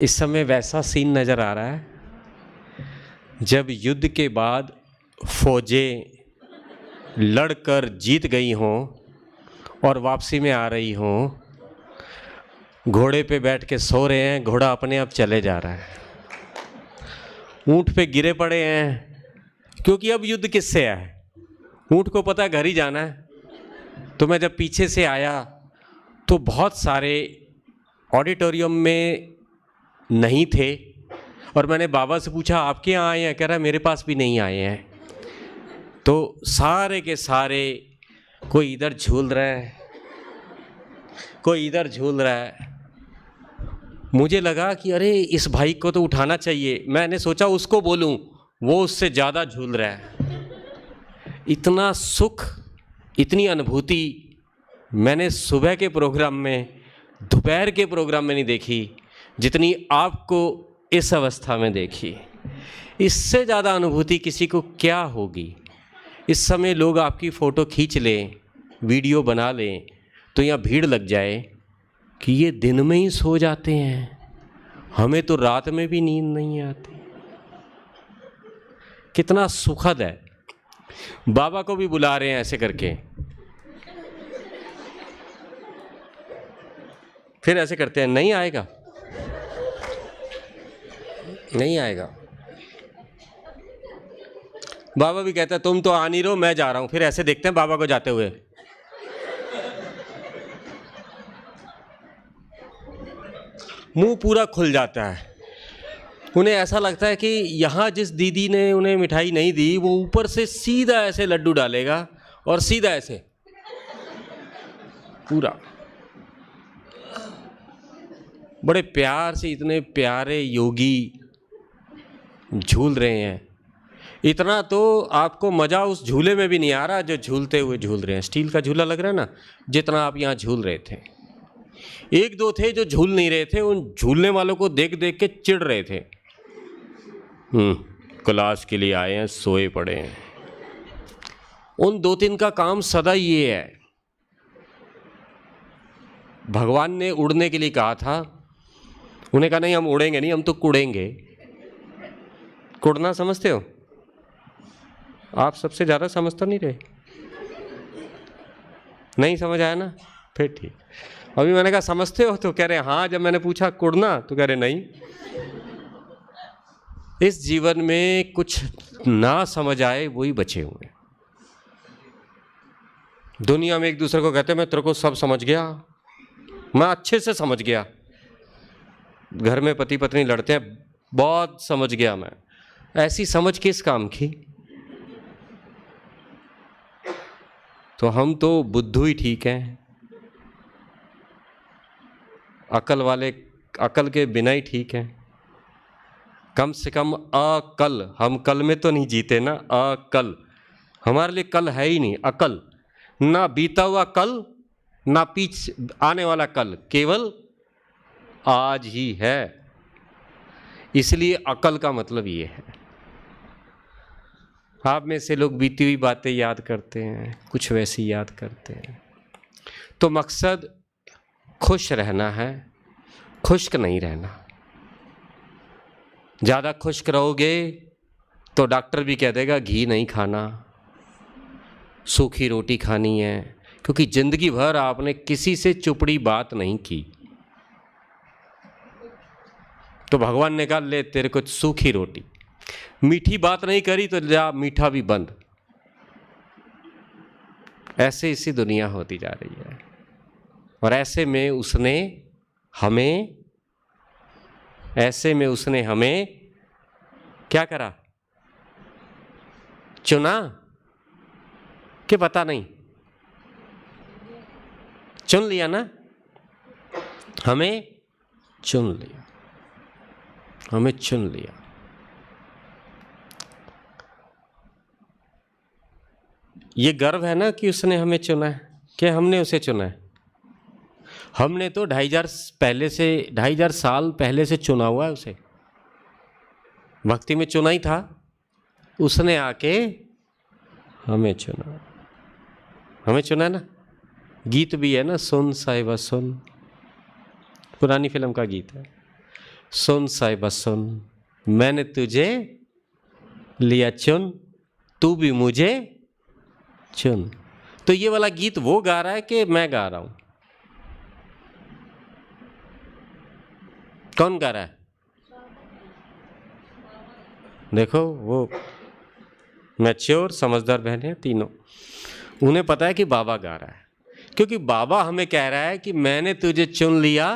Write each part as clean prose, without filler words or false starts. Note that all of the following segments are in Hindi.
इस समय वैसा सीन नज़र आ रहा है जब युद्ध के बाद फौजें लड़कर जीत गई हों और वापसी में आ रही हों, घोड़े पे बैठ के सो रहे हैं, घोड़ा अपने आप चले जा रहा है, ऊँट पे गिरे पड़े हैं, क्योंकि अब युद्ध किससे है? ऊँट को पता है घर ही जाना है। तो मैं जब पीछे से आया तो बहुत सारे ऑडिटोरियम में नहीं थे और मैंने बाबा से पूछा आपके यहाँ आए हैं? कह रहा है मेरे पास भी नहीं आए हैं। तो सारे के सारे कोई इधर झूल रहा है, कोई इधर झूल रहा है। मुझे लगा कि अरे इस भाई को तो उठाना चाहिए। मैंने सोचा उसको बोलूं, वो उससे ज़्यादा झूल रहा है। इतना सुख, इतनी अनुभूति मैंने सुबह के प्रोग्राम में, दोपहर के प्रोग्राम में नहीं देखी जितनी आपको इस अवस्था में देखी। इससे ज़्यादा अनुभूति किसी को क्या होगी? इस समय लोग आपकी फ़ोटो खींच लें, वीडियो बना लें तो यहाँ भीड़ लग जाए कि ये दिन में ही सो जाते हैं, हमें तो रात में भी नींद नहीं आती। कितना सुखद है। बाबा को भी बुला रहे हैं ऐसे करके, फिर ऐसे करते हैं, नहीं आएगा, नहीं आएगा। बाबा भी कहता है तुम तो आ नहीं रहो, मैं जा रहा हूं। फिर ऐसे देखते हैं बाबा को जाते हुए, मुंह पूरा खुल जाता है। उन्हें ऐसा लगता है कि यहाँ जिस दीदी ने उन्हें मिठाई नहीं दी, वो ऊपर से सीधा ऐसे लड्डू डालेगा और सीधा ऐसे पूरा। बड़े प्यार से इतने प्यारे योगी झूल रहे हैं। इतना तो आपको मज़ा उस झूले में भी नहीं आ रहा जो झूलते हुए झूल रहे हैं। स्टील का झूला लग रहा है ना, जितना आप यहाँ झूल रहे थे। एक दो थे जो झूल नहीं रहे थे, उन झूलने वालों को देख देख के चिढ़ रहे थे। क्लास के लिए आए हैं, सोए पड़े हैं। उन दो तीन का काम सदा ये है। भगवान ने उड़ने के लिए कहा था, उन्हें कहा नहीं हम उड़ेंगे नहीं, हम तो कुड़ेंगे। कुड़ना समझते हो? आप सबसे ज़्यादा समझ तो नहीं रहे? नहीं समझ आया ना? फिर ठीक। अभी मैंने कहा समझते हो, तो कह रहे हाँ। जब मैंने पूछा कुड़ना, तो कह रहे नहीं। इस जीवन में कुछ ना समझ आए वही बचे हुए। दुनिया में एक दूसरे को कहते हैं मैं तेरे को सब समझ गया, मैं अच्छे से समझ गया। घर में पति पत्नी लड़ते हैं, बहुत समझ गया मैं। ऐसी समझ किस काम की? तो हम तो बुद्धू ही ठीक हैं, अकल वाले अकल के बिना ही ठीक हैं। कम से कम अकल, हम कल में तो नहीं जीते ना। अकल हमारे लिए कल है ही नहीं। अकल ना बीता हुआ कल, ना पीछे आने वाला कल, केवल आज ही है। इसलिए अकल का मतलब ये है। आप में से लोग बीती हुई बातें याद करते हैं, कुछ वैसी याद करते हैं। तो मकसद खुश रहना है, खुश्क नहीं रहना। ज़्यादा खुश्क रहोगे तो डॉक्टर भी कह देगा घी नहीं खाना, सूखी रोटी खानी है, क्योंकि जिंदगी भर आपने किसी से चुपड़ी बात नहीं की। तो भगवान ने कहा ले तेरे को सूखी रोटी। मीठी बात नहीं करी तो जा मीठा भी बंद। ऐसे इसी दुनिया होती जा रही है। और ऐसे में उसने हमें क्या करा? चुना कि पता नहीं? चुन लिया ना, हमें चुन लिया, हमें चुन लिया। ये गर्व है ना कि उसने हमें चुना है, कि हमने उसे चुना है। हमने तो 2500 साल पहले से चुना हुआ है उसे। भक्ति में चुना ही था, उसने आके हमें चुना। हमें चुना है ना। गीत भी है ना, सुन साहिबा सुन, पुरानी फिल्म का गीत है। सुन साहिबा सुन, मैंने तुझे लिया चुन, तू भी मुझे चुन। तो ये वाला गीत वो गा रहा है कि मैं गा रहा हूं? कौन गा रहा है? देखो वो मैच्योर समझदार बहन है तीनों, उन्हें पता है कि बाबा गा रहा है, क्योंकि बाबा हमें कह रहा है कि मैंने तुझे चुन लिया,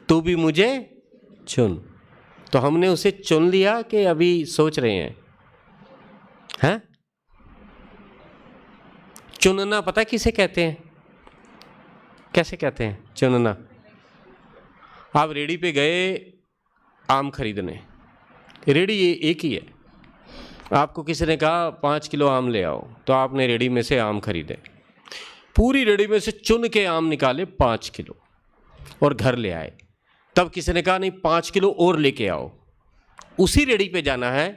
तू भी मुझे चुन। तो हमने उसे चुन लिया कि अभी सोच रहे हैं? हैं? चुनना पता किसे कहते हैं? कैसे कहते हैं चुनना? आप रेडी पे गए आम खरीदने, रेडी ये एक ही है, आपको किसी ने कहा 5 किलो आम ले आओ, तो आपने रेडी में से आम खरीदे, पूरी रेडी में से चुन के आम निकाले 5 किलो और घर ले आए। तब किसी ने कहा नहीं 5 किलो और लेके आओ, उसी रेडी पे जाना है,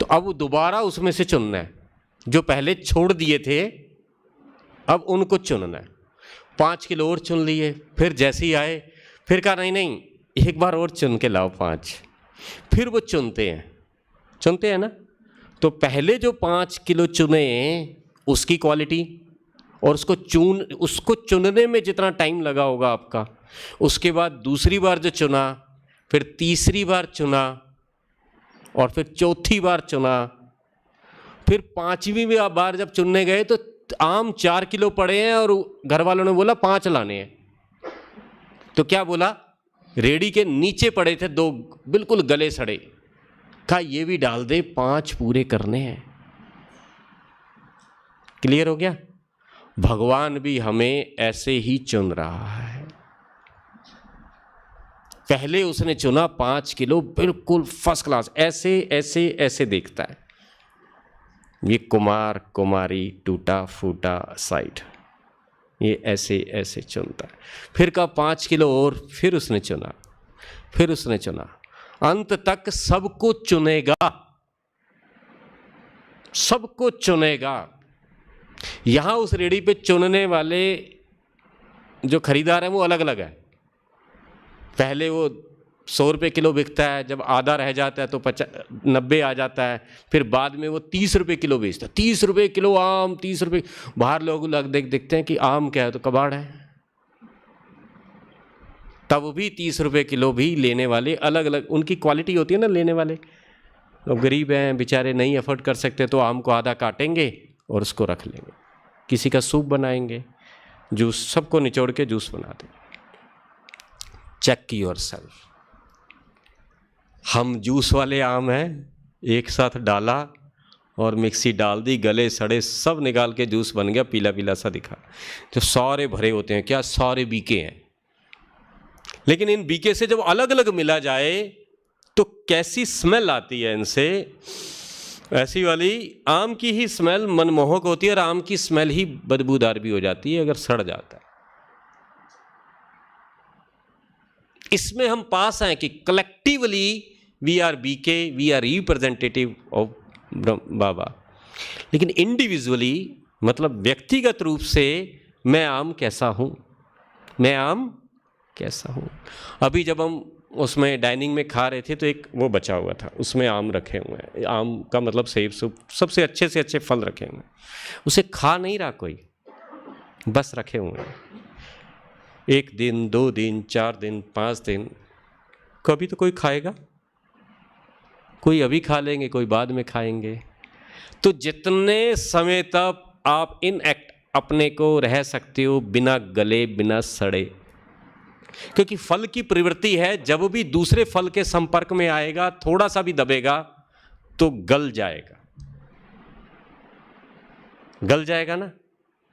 तो अब दोबारा उसमें से चुनना है, जो पहले छोड़ दिए थे अब उनको चुनना है। 5 किलो और चुन लिए, फिर जैसे ही आए फिर कहा नहीं नहीं एक बार और चुन के लाओ 5, फिर वो चुनते हैं ना। तो पहले जो 5 किलो चुने उसकी क्वालिटी, और उसको चुनने में जितना टाइम लगा होगा आपका, उसके बाद दूसरी बार जो चुना, फिर तीसरी बार चुना, और फिर चौथी बार चुना, फिर 5वीं बार जब चुनने गए तो आम 4 किलो पड़े हैं और घर वालों ने बोला 5 लाने हैं। तो क्या बोला? रेडी के नीचे पड़े थे 2 बिल्कुल गले सड़े, कहा ये भी डाल दे, 5 पूरे करने हैं। क्लियर हो गया? भगवान भी हमें ऐसे ही चुन रहा है। पहले उसने चुना 5 किलो बिल्कुल फर्स्ट क्लास, ऐसे ऐसे ऐसे देखता है, ये कुमार कुमारी टूटा फूटा साइड, ये ऐसे ऐसे चुनता है। फिर कहा 5 किलो और, फिर उसने चुना, अंत तक सबको चुनेगा। यहां उस रेडी पे चुनने वाले जो खरीदार हैं वो अलग अलग है। पहले वो 100 रुपये किलो बिकता है, जब आधा रह जाता है तो 90 आ जाता है, फिर बाद में वो 30 रुपये किलो बेचता है। 30 रुपये किलो आम, 30 रुपये। बाहर लोग देखते हैं कि आम क्या है, तो कबाड़ है। तब भी 30 रुपये किलो भी लेने वाले अलग अलग उनकी क्वालिटी होती है ना। लेने वाले लोग गरीब हैं बेचारे, नहीं अफोर्ड कर सकते, तो आम को आधा काटेंगे और उसको रख लेंगे, किसी का सूप बनाएंगे, जूस, सबको निचोड़ के जूस बना देंगे। Check yourself. हम जूस वाले आम हैं, एक साथ डाला और मिक्सी डाल दी, गले सड़े सब निकाल के जूस बन गया, पीला पीला सा दिखा। जो सारे भरे होते हैं, क्या सारे बीके हैं, लेकिन इन बीके से जब अलग अलग मिला जाए तो कैसी स्मेल आती है इनसे। ऐसी वाली आम की ही स्मेल मनमोहक होती है, और आम की स्मेल ही बदबूदार भी हो जाती है अगर सड़ जाता है। इसमें हम पास हैं कि collectively we are BK, we are representative of Baba, लेकिन इंडिविजुअली मतलब व्यक्तिगत रूप से मैं आम कैसा हूं। अभी जब हम उसमें डाइनिंग में खा रहे थे तो एक वो बचा हुआ था, उसमें आम रखे हुए हैं, आम का मतलब सेब सूप, सबसे अच्छे से अच्छे फल रखे हुए हैं। उसे खा नहीं रहा कोई, बस रखे हुए हैं। 1 दिन 2 दिन 4 दिन 5 दिन, कभी तो कोई खाएगा, कोई अभी खा लेंगे, कोई बाद में खाएंगे। तो जितने समय तक आप इनएक्ट अपने को रह सकते हो, बिना गले बिना सड़े, क्योंकि फल की प्रवृत्ति है, जब भी दूसरे फल के संपर्क में आएगा, थोड़ा सा भी दबेगा तो गल जाएगा ना,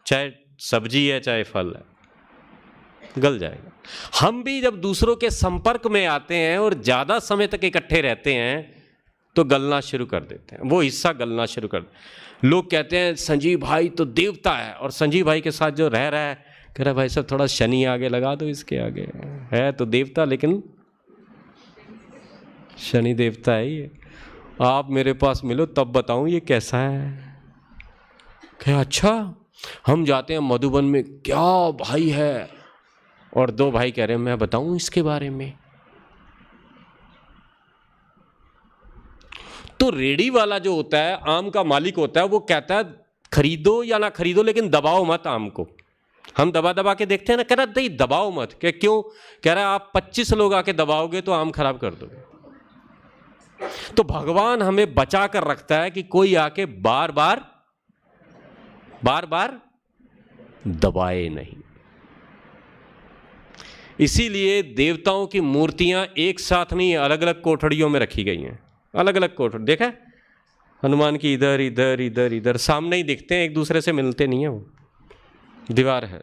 चाहे सब्जी है चाहे फल है, गल जाएगा। हम भी जब दूसरों के संपर्क में आते हैं और ज्यादा समय तक इकट्ठे रहते हैं तो गलना शुरू कर देते हैं, वो हिस्सा गलना शुरू कर। लोग कहते हैं संजीव भाई तो देवता है, और संजीव भाई के साथ जो रह रहा है कह रहा है भाई साहब थोड़ा शनि आगे लगा दो, इसके आगे है तो देवता, लेकिन शनि देवता है ये। आप मेरे पास मिलो तब बताऊं ये कैसा है। क्या अच्छा, हम जाते हैं मधुबन में, क्या भाई है, और दो भाई कह रहे हैं मैं बताऊं इसके बारे में। तो रेडी वाला जो होता है, आम का मालिक होता है, वो कहता है खरीदो या ना खरीदो लेकिन दबाओ मत आम को। हम दबा दबा के देखते हैं ना, कह रहा नहीं दबाओ मत। क्या क्यों? कह रहा है आप 25 लोग आके दबाओगे तो आम खराब कर दोगे। तो भगवान हमें बचा कर रखता है कि कोई आके बार बार दबाए नहीं। इसीलिए देवताओं की मूर्तियां एक साथ नहीं, अलग अलग कोठड़ियों में रखी गई हैं। अलग अलग कोठड़ी देखा है? हनुमान की इधर इधर इधर इधर, सामने ही दिखते हैं, एक दूसरे से मिलते नहीं है, वो दीवार है।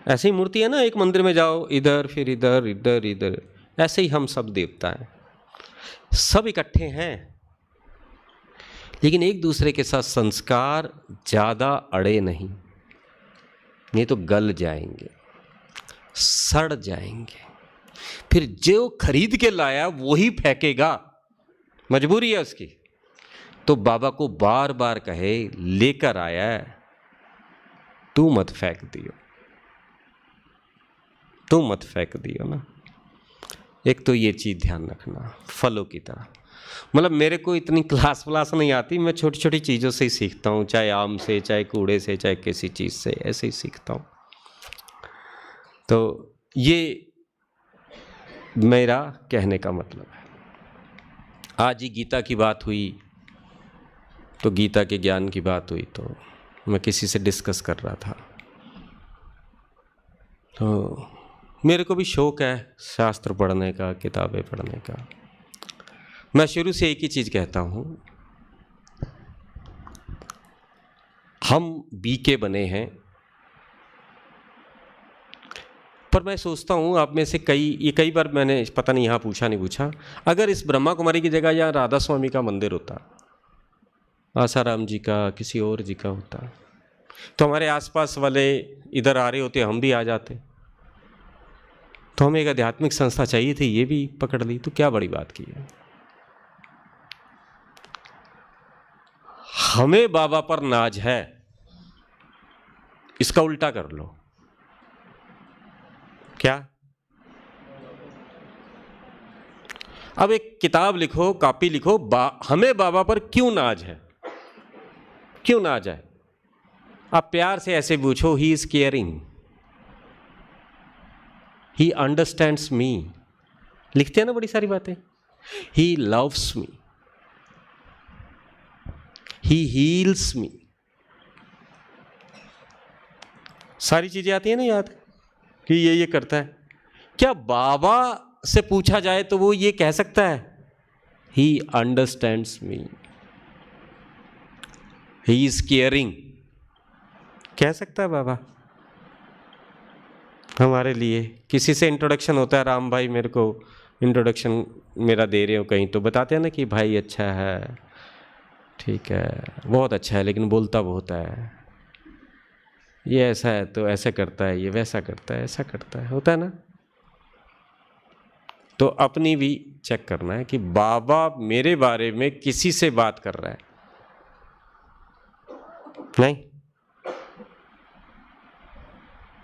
ऐसी मूर्ति है ना, एक मंदिर में जाओ इधर फिर इधर इधर इधर, ऐसे ही हम सब देवता हैं, सब इकट्ठे हैं, लेकिन एक दूसरे के साथ संस्कार ज्यादा अड़े नहीं, नहीं तो गल जाएंगे, सड़ जाएंगे। फिर जो खरीद के लाया वही फेंकेगा, मजबूरी है उसकी। तो बाबा को बार बार कहे लेकर आया है, तू मत फेंक दियो, तू मत फेंक दियो ना। एक तो ये चीज ध्यान रखना, फलों की तरह। मतलब मेरे को इतनी क्लास व्लास नहीं आती, मैं छोटी छोटी चीज़ों से ही सीखता हूँ, चाहे आम से, चाहे कूड़े से, चाहे किसी चीज़ से, ऐसे ही सीखता हूँ। तो ये मेरा कहने का मतलब है। आज ही गीता की बात हुई, तो गीता के ज्ञान की बात हुई, तो मैं किसी से डिस्कस कर रहा था, तो मेरे को भी शौक़ है शास्त्र पढ़ने का, किताबें पढ़ने का। मैं शुरू से एक ही चीज़ कहता हूँ, हम बीके बने हैं। पर मैं सोचता हूँ आप में से कई बार मैंने पता नहीं यहाँ पूछा नहीं पूछा, अगर इस ब्रह्मा कुमारी की जगह यहाँ राधा स्वामी का मंदिर होता, आसाराम जी का, किसी और जी का होता, तो हमारे आसपास वाले इधर आ रहे होते, हम भी आ जाते। तो हमें एक आध्यात्मिक संस्था चाहिए थी, ये भी पकड़ ली, तो क्या बड़ी बात की है। हमें बाबा पर नाज है, इसका उल्टा कर लो। क्या? अब एक किताब लिखो, कॉपी लिखो, हमें बाबा पर क्यों नाज है, क्यों नाज है। आप प्यार से ऐसे पूछो, he is caring, he understands me. लिखते हैं ना बड़ी सारी बातें, he loves me, he heels मी, सारी चीजें आती है ना याद कि ये करता है। क्या बाबा से पूछा जाए तो वो ये कह सकता है, ही understands me, he is caring, कह सकता है बाबा हमारे लिए? किसी से इंट्रोडक्शन होता है, राम भाई मेरे को इंट्रोडक्शन मेरा दे रहे हो कहीं, तो बताते हैं ना कि भाई अच्छा है, ठीक है, बहुत अच्छा है, लेकिन बोलता बहुत है, ये ऐसा है तो ऐसा करता है, ये वैसा करता है, ऐसा करता है, होता है ना। तो अपनी भी चेक करना है कि बाबा मेरे बारे में किसी से बात कर रहा है, नहीं।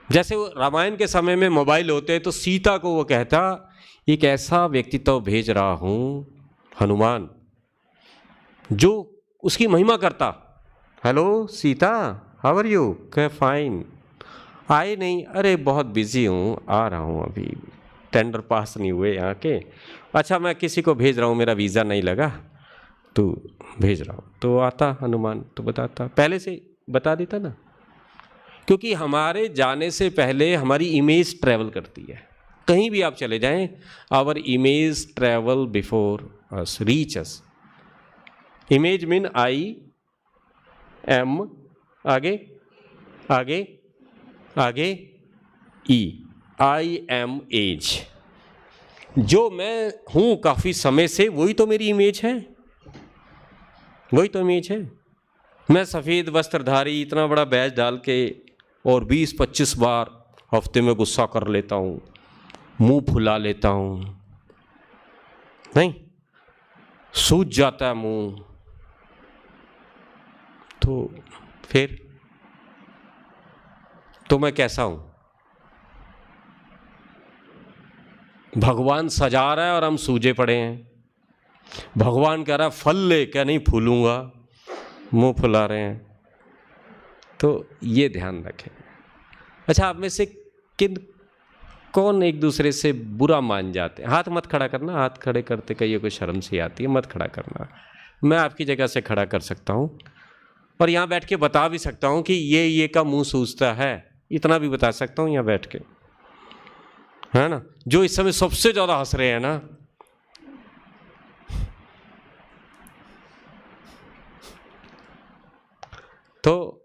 जैसे वो रामायण के समय में मोबाइल होते तो सीता को वो कहता, एक ऐसा व्यक्तित्व भेज रहा हूं हनुमान जो उसकी महिमा करता। Hello Sita, how are you? कह फाइन। आए नहीं? अरे बहुत बिजी हूँ, आ रहा हूँ, अभी टेंडर पास नहीं हुए यहाँ के। अच्छा मैं किसी को भेज रहा हूँ, मेरा वीज़ा नहीं लगा, तो भेज रहा हूँ। तो आता हनुमान तो बताता, पहले से बता देता ना, क्योंकि हमारे जाने से पहले हमारी इमेज ट्रैवल करती है। कहीं भी आप चले जाएं, our image travel before us, reach us. Image mean I am, आगे आगे आगे ई, आई एम एज, जो मैं हूं काफी समय से, वही तो मेरी इमेज है, वही तो इमेज है। मैं सफेद वस्त्रधारी, इतना बड़ा बैज डाल के और 20-25 बार हफ्ते में गुस्सा कर लेता हूं, मुंह फुला लेता हूं, नहीं सूज जाता है मुंह, तो फिर तो मैं कैसा हूं? भगवान सजा रहा है और हम सूजे पड़े हैं। भगवान कह रहा है फल ले, क्या नहीं फूलूंगा, मुंह फुला रहे हैं। तो ये ध्यान रखें। अच्छा, आप में से कौन एक दूसरे से बुरा मान जाते हैं? हाथ मत खड़ा करना, हाथ खड़े करते कहीं कोई शर्म सी आती है, मत खड़ा करना। मैं आपकी जगह से खड़ा कर सकता हूं और यहां बैठ के बता भी सकता हूं कि ये का मुंह सूझता है, इतना भी बता सकता हूं यहां बैठ के, है ना? जो इस समय सबसे ज्यादा हंस रहे हैं ना, तो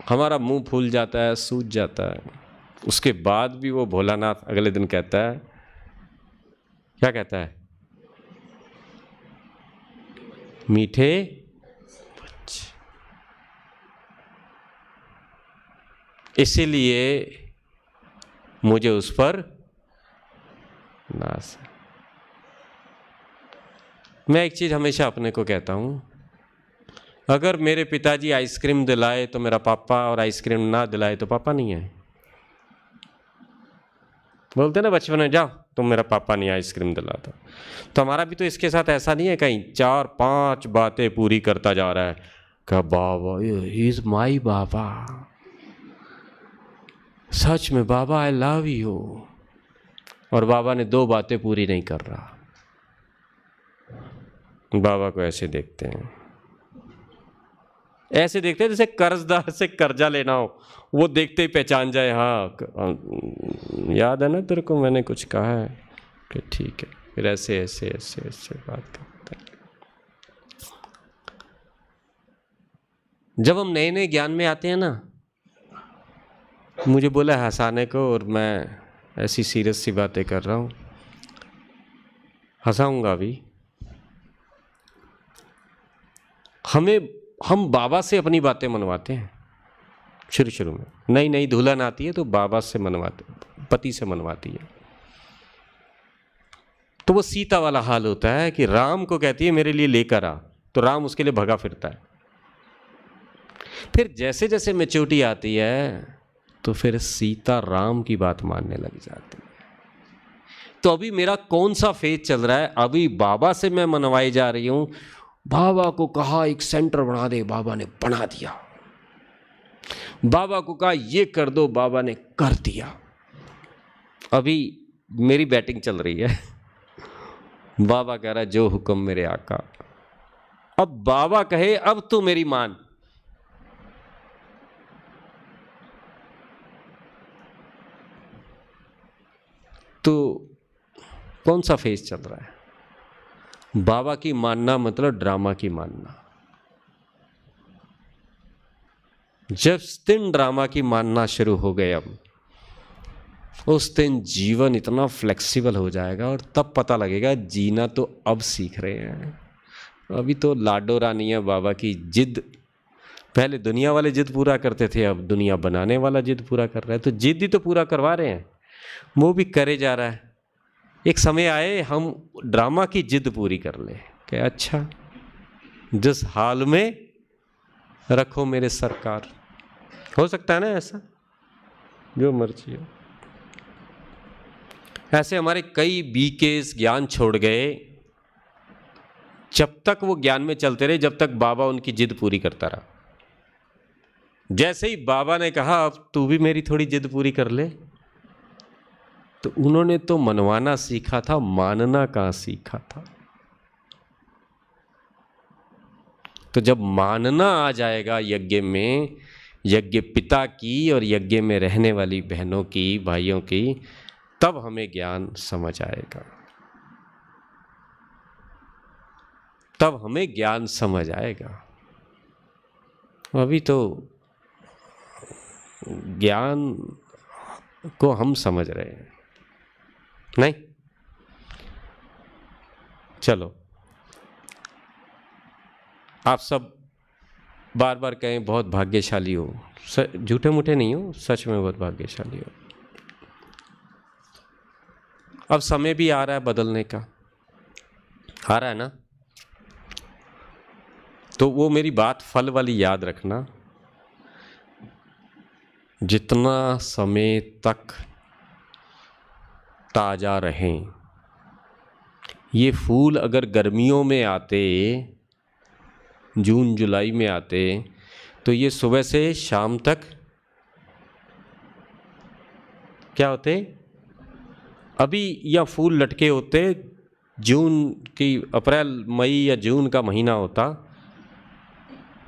हमारा मुंह फूल जाता है, सूज जाता है। उसके बाद भी वो भोलानाथ अगले दिन कहता है, क्या कहता है? मीठे बच्चे। इसीलिए मुझे उस पर नाज है। मैं एक चीज हमेशा अपने को कहता हूं, अगर मेरे पिताजी आइसक्रीम दिलाए तो मेरा पापा, और आइसक्रीम ना दिलाए तो पापा नहीं है। बोलते ना बचपन में, जाओ तुम मेरा पापा नहीं आइसक्रीम दिलाता। तो हमारा भी तो इसके साथ ऐसा नहीं है, कहीं 4-5 बातें पूरी करता जा रहा है कि बाबा ही इज माई बाबा, सच में बाबा आई लव यू, और बाबा ने 2 बातें पूरी नहीं कर रहा। बाबा को ऐसे देखते हैं, ऐसे देखते हैं जैसे कर्जदार से कर्जा लेना हो, वो देखते ही पहचान जाए, हाँ याद है ना तेरे को मैंने कुछ कहा है, कि ठीक है। फिर ऐसे ऐसे ऐसे ऐसे बात करता है। जब हम नए नए ज्ञान में आते हैं ना, मुझे बोला हंसाने को, और मैं ऐसी सीरियस सी बातें कर रहा हूँ, हंसाऊंगा भी। हम बाबा से अपनी बातें मनवाते हैं शुरू में। नई नई दुल्हन आती है तो बाबा से मनवाते, पति से मनवाती है। तो वो सीता वाला हाल होता है कि राम को कहती है मेरे लिए लेकर आ, तो राम उसके लिए भगा फिरता है। फिर जैसे जैसे मैच्योरिटी आती है तो फिर सीता राम की बात मानने लग जाती है। तो अभी मेरा कौन सा फेज चल रहा है? अभी बाबा से मैं मनवाई जा रही हूं। बाबा को कहा एक सेंटर बना दे, बाबा ने बना दिया। बाबा को कहा ये कर दो, बाबा ने कर दिया। अभी मेरी बैटिंग चल रही है। बाबा कह रहा है जो हुक्म मेरे आका। अब बाबा कहे अब तू मेरी मान। तो कौन सा फेज चल रहा है? बाबा की मानना मतलब ड्रामा की मानना। जब दिन ड्रामा की मानना शुरू हो गए, अब उस दिन जीवन इतना फ्लेक्सिबल हो जाएगा और तब पता लगेगा जीना तो अब सीख रहे हैं। अभी तो लाडो रानियां बाबा की जिद, पहले दुनिया वाले जिद पूरा करते थे, अब दुनिया बनाने वाला जिद पूरा कर रहा है। तो जिद ही तो पूरा करवा रहे हैं, वो भी करे जा रहा है। एक समय आए हम ड्रामा की जिद पूरी कर ले कि अच्छा जिस हाल में रखो मेरे सरकार। हो सकता है ना ऐसा, जो मर्जी हो। ऐसे हमारे कई बीकेस ज्ञान छोड़ गए, जब तक वो ज्ञान में चलते रहे, जब तक बाबा उनकी जिद पूरी करता रहा। जैसे ही बाबा ने कहा अब तू भी मेरी थोड़ी जिद पूरी कर ले, तो उन्होंने तो मनवाना सीखा था, मानना कहां सीखा था। तो जब मानना आ जाएगा यज्ञ में, यज्ञ पिता की और यज्ञ में रहने वाली बहनों की, भाइयों की, तब हमें ज्ञान समझ आएगा। तब हमें ज्ञान समझ आएगा। अभी तो ज्ञान को हम समझ रहे हैं नहीं। चलो, आप सब बार बार कहें बहुत भाग्यशाली हो, झूठे मूठे नहीं हो, सच में बहुत भाग्यशाली हो। अब समय भी आ रहा है बदलने का, आ रहा है ना। तो वो मेरी बात फल वाली याद रखना। जितना समय तक ताज़ा रहें। ये फूल अगर गर्मियों में आते, जून जुलाई में आते, तो ये सुबह से शाम तक क्या होते? अभी यह फूल लटके होते, जून की अप्रैल मई या जून का महीना होता,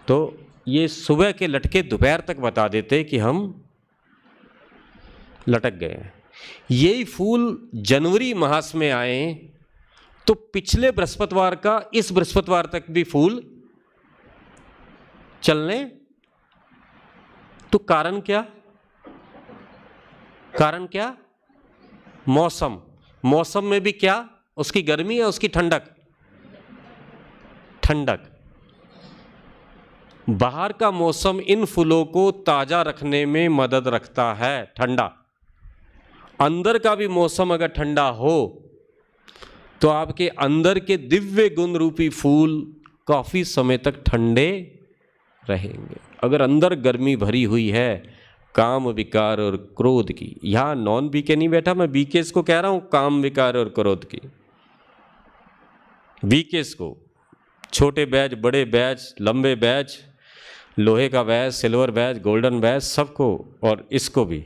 तो ये सुबह के लटके दोपहर तक बता देते कि हम लटक गए हैं। यही फूल जनवरी मास में आए तो पिछले बृहस्पतिवार का इस बृहस्पतिवार तक भी फूल चलने। तो कारण क्या? कारण क्या? मौसम। मौसम में भी क्या? उसकी गर्मी या उसकी ठंडक? ठंडक। बाहर का मौसम इन फूलों को ताजा रखने में मदद रखता है, ठंडा। अंदर का भी मौसम अगर ठंडा हो तो आपके अंदर के दिव्य गुण रूपी फूल काफी समय तक ठंडे रहेंगे। अगर अंदर गर्मी भरी हुई है काम विकार और क्रोध की, यहां नॉन बीके नहीं बैठा, मैं बीकेस को कह रहा हूं, काम विकार और क्रोध की। बीकेस को, छोटे बैच, बड़े बैच, लंबे बैच, लोहे का batch, silver batch, golden batch, सबको, और इसको भी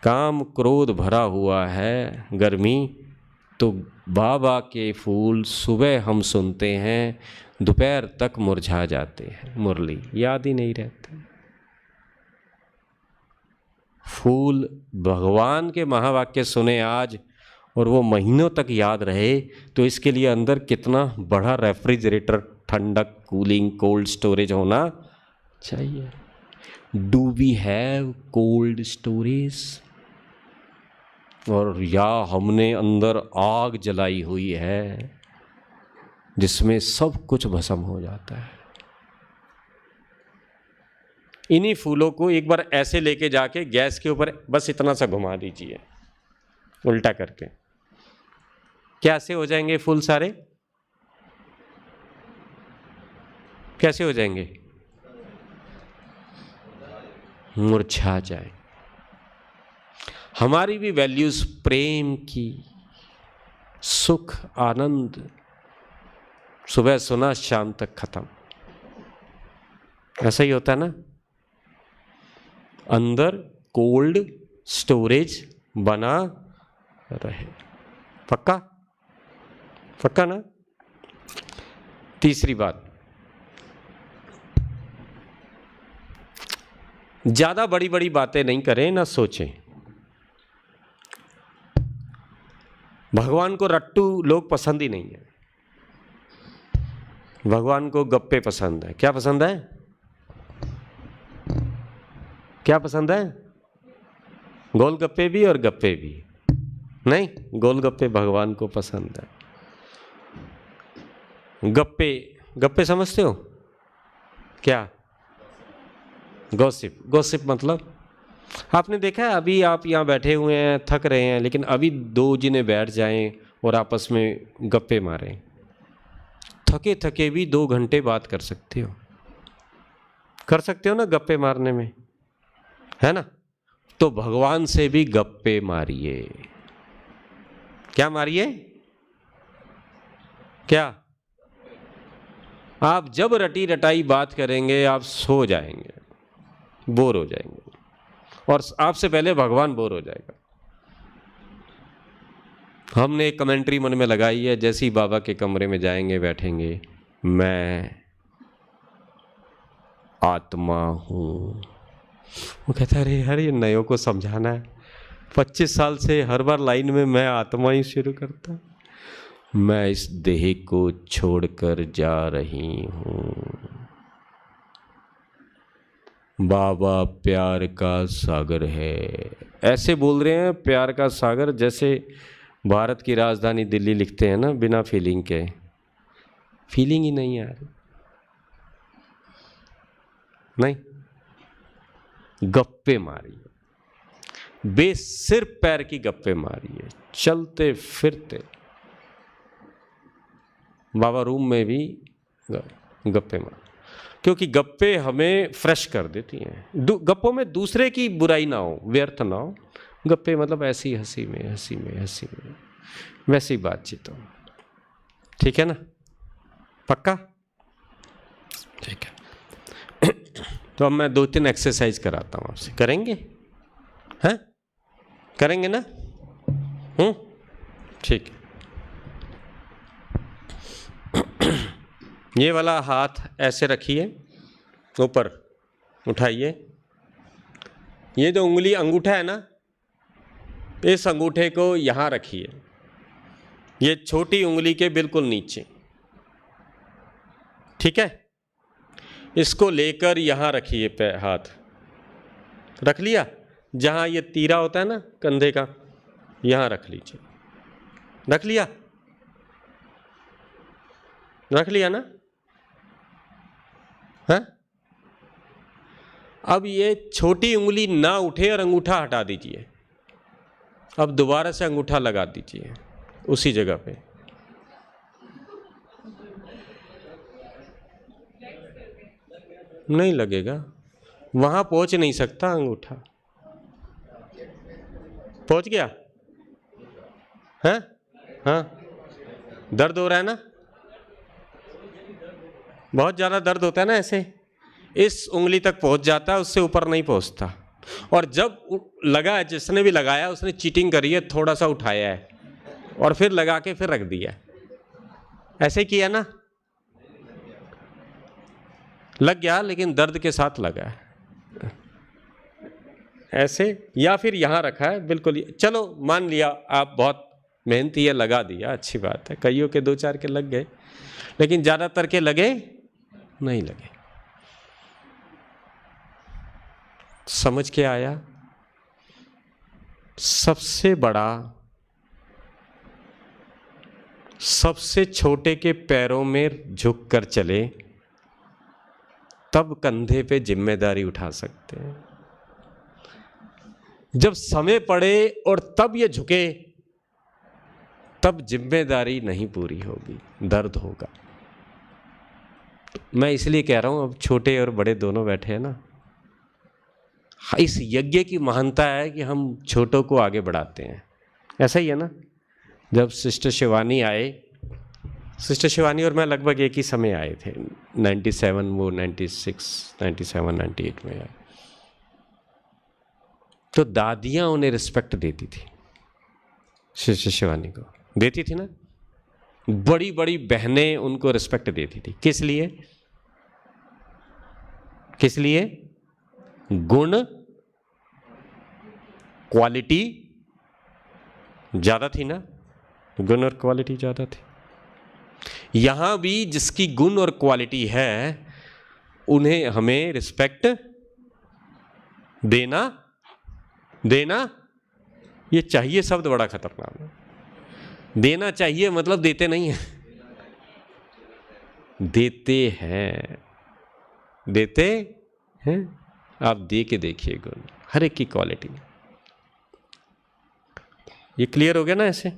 काम क्रोध भरा हुआ है, गर्मी, तो बाबा के फूल सुबह हम सुनते हैं, दोपहर तक मुरझा जाते हैं, मुरली याद ही नहीं रहते। फूल भगवान के महावाक्य सुने आज और वो महीनों तक याद रहे, तो इसके लिए अंदर कितना बड़ा रेफ्रिजरेटर, ठंडक, कूलिंग, कोल्ड स्टोरेज होना चाहिए। Do we have cold storage? और या हमने अंदर आग जलाई हुई है जिसमें सब कुछ भस्म हो जाता है। इन्हीं फूलों को एक बार ऐसे लेके जाके गैस के ऊपर बस इतना सा घुमा दीजिए उल्टा करके, कैसे हो जाएंगे फूल सारे? कैसे हो जाएंगे? मुरझा जाए। हमारी भी वैल्यूज प्रेम की, सुख, आनंद, सुबह सुना शाम तक खत्म, ऐसा ही होता है ना। अंदर कोल्ड स्टोरेज बना रहे। पक्का? पक्का ना? तीसरी बात, ज्यादा बड़ी बड़ी बातें नहीं करें, ना सोचें। भगवान को रट्टू लोग पसंद ही नहीं है। भगवान को गप्पे पसंद है। क्या पसंद है? क्या पसंद है? गोलगप्पे भी और गप्पे भी नहीं, गोलगप्पे भगवान को पसंद है। गप्पे, गप्पे समझते हो क्या? गॉसिप। गॉसिप मतलब आपने देखा है, अभी आप यहाँ बैठे हुए हैं, थक रहे हैं, लेकिन अभी दो जने बैठ जाएं और आपस में गप्पे मारें, थके थके भी 2 घंटे बात कर सकते हो। कर सकते हो ना गप्पे मारने में, है ना? तो भगवान से भी गप्पे मारिए। क्या मारिए? क्या? आप जब रटी रटाई बात करेंगे आप सो जाएंगे, बोर हो जाएंगे, और आपसे पहले भगवान बोर हो जाएगा। हमने एक कमेंट्री मन में लगाई है, जैसे ही बाबा के कमरे में जाएंगे, बैठेंगे, मैं आत्मा हूं। वो कहता है, अरे यार ये नयों को समझाना है। 25 साल से हर बार लाइन में मैं आत्मा ही शुरू करता। मैं इस देह को छोड़कर जा रही हूं। बाबा प्यार का सागर है, ऐसे बोल रहे हैं, प्यार का सागर, जैसे भारत की राजधानी दिल्ली लिखते हैं ना, बिना फीलिंग के। फीलिंग ही नहीं है यार, नहीं। गप्पे मारिए, बेसिर पैर की गप्पे मारिए, चलते फिरते। बाबा रूम में भी गप्पे मार। क्योंकि गप्पे हमें फ्रेश कर देती हैं। गप्पों में दूसरे की बुराई ना हो, व्यर्थ ना हो। गप्पे मतलब ऐसी हंसी में वैसी बातचीत हो। ठीक है ना? पक्का? ठीक है। तो अब मैं 2-3 एक्सरसाइज कराता हूँ आपसे, करेंगे? हैं? करेंगे ना? ठीक है। ये वाला हाथ ऐसे रखिए, ऊपर उठाइए। ये जो उंगली अंगूठा है ना, इस अंगूठे को यहाँ रखिए, ये छोटी उंगली के बिल्कुल नीचे। ठीक है? इसको लेकर यहाँ रखिए, हाथ रख लिया। जहाँ ये तीरा होता है ना कंधे का, यहाँ रख लीजिए। रख लिया? रख लिया ना? हाँ? अब ये छोटी उंगली ना उठे और अंगूठा हटा दीजिए। अब दोबारा से अंगूठा लगा दीजिए उसी जगह पे। नहीं लगेगा, वहां पहुंच नहीं सकता अंगूठा। पहुंच गया? है? हाँ, दर्द हो रहा है ना? बहुत ज़्यादा दर्द होता है ना ऐसे, इस उंगली तक पहुंच जाता है, उससे ऊपर नहीं पहुंचता। और जब लगा है, जिसने भी लगाया उसने चीटिंग करी है, थोड़ा सा उठाया है और फिर लगा के फिर रख दिया। ऐसे किया ना? लग गया, लेकिन दर्द के साथ लगा है। ऐसे, या फिर यहां रखा है बिल्कुल। चलो मान लिया आप बहुत मेहनती है, लगा दिया, अच्छी बात है। कईयों के 2-4 के लग गए, लेकिन ज्यादातर के लगे नहीं लगे। समझ के आया? सबसे बड़ा, सबसे छोटे के पैरों में झुक कर चले, तब कंधे पे जिम्मेदारी उठा सकते हैं। जब समय पड़े और तब ये झुके, तब जिम्मेदारी नहीं पूरी होगी, दर्द होगा। मैं इसलिए कह रहा हूं, अब छोटे और बड़े दोनों बैठे हैं ना, इस यज्ञ की महानता है कि हम छोटों को आगे बढ़ाते हैं। ऐसा ही है ना? जब सिस्टर शिवानी आए, सिस्टर शिवानी और मैं लगभग एक ही समय आए थे, 97, वो 96, 97, 98 में आए। तो दादियां उन्हें रिस्पेक्ट देती थी, सिस्टर शिवानी को देती थी ना। बड़ी बड़ी बहनें उनको रिस्पेक्ट देती थी। किस लिए? किस लिए? गुण, क्वालिटी ज्यादा थी ना, गुण और क्वालिटी ज्यादा थी। यहां भी जिसकी गुण और क्वालिटी है, उन्हें हमें रिस्पेक्ट देना ये चाहिए। शब्द बड़ा खतरनाक है। देना चाहिए मतलब देते नहीं है, देते हैं, देते हैं। आप दे के देखिए गुण, हर एक की क्वालिटी। ये क्लियर हो गया ना? ऐसे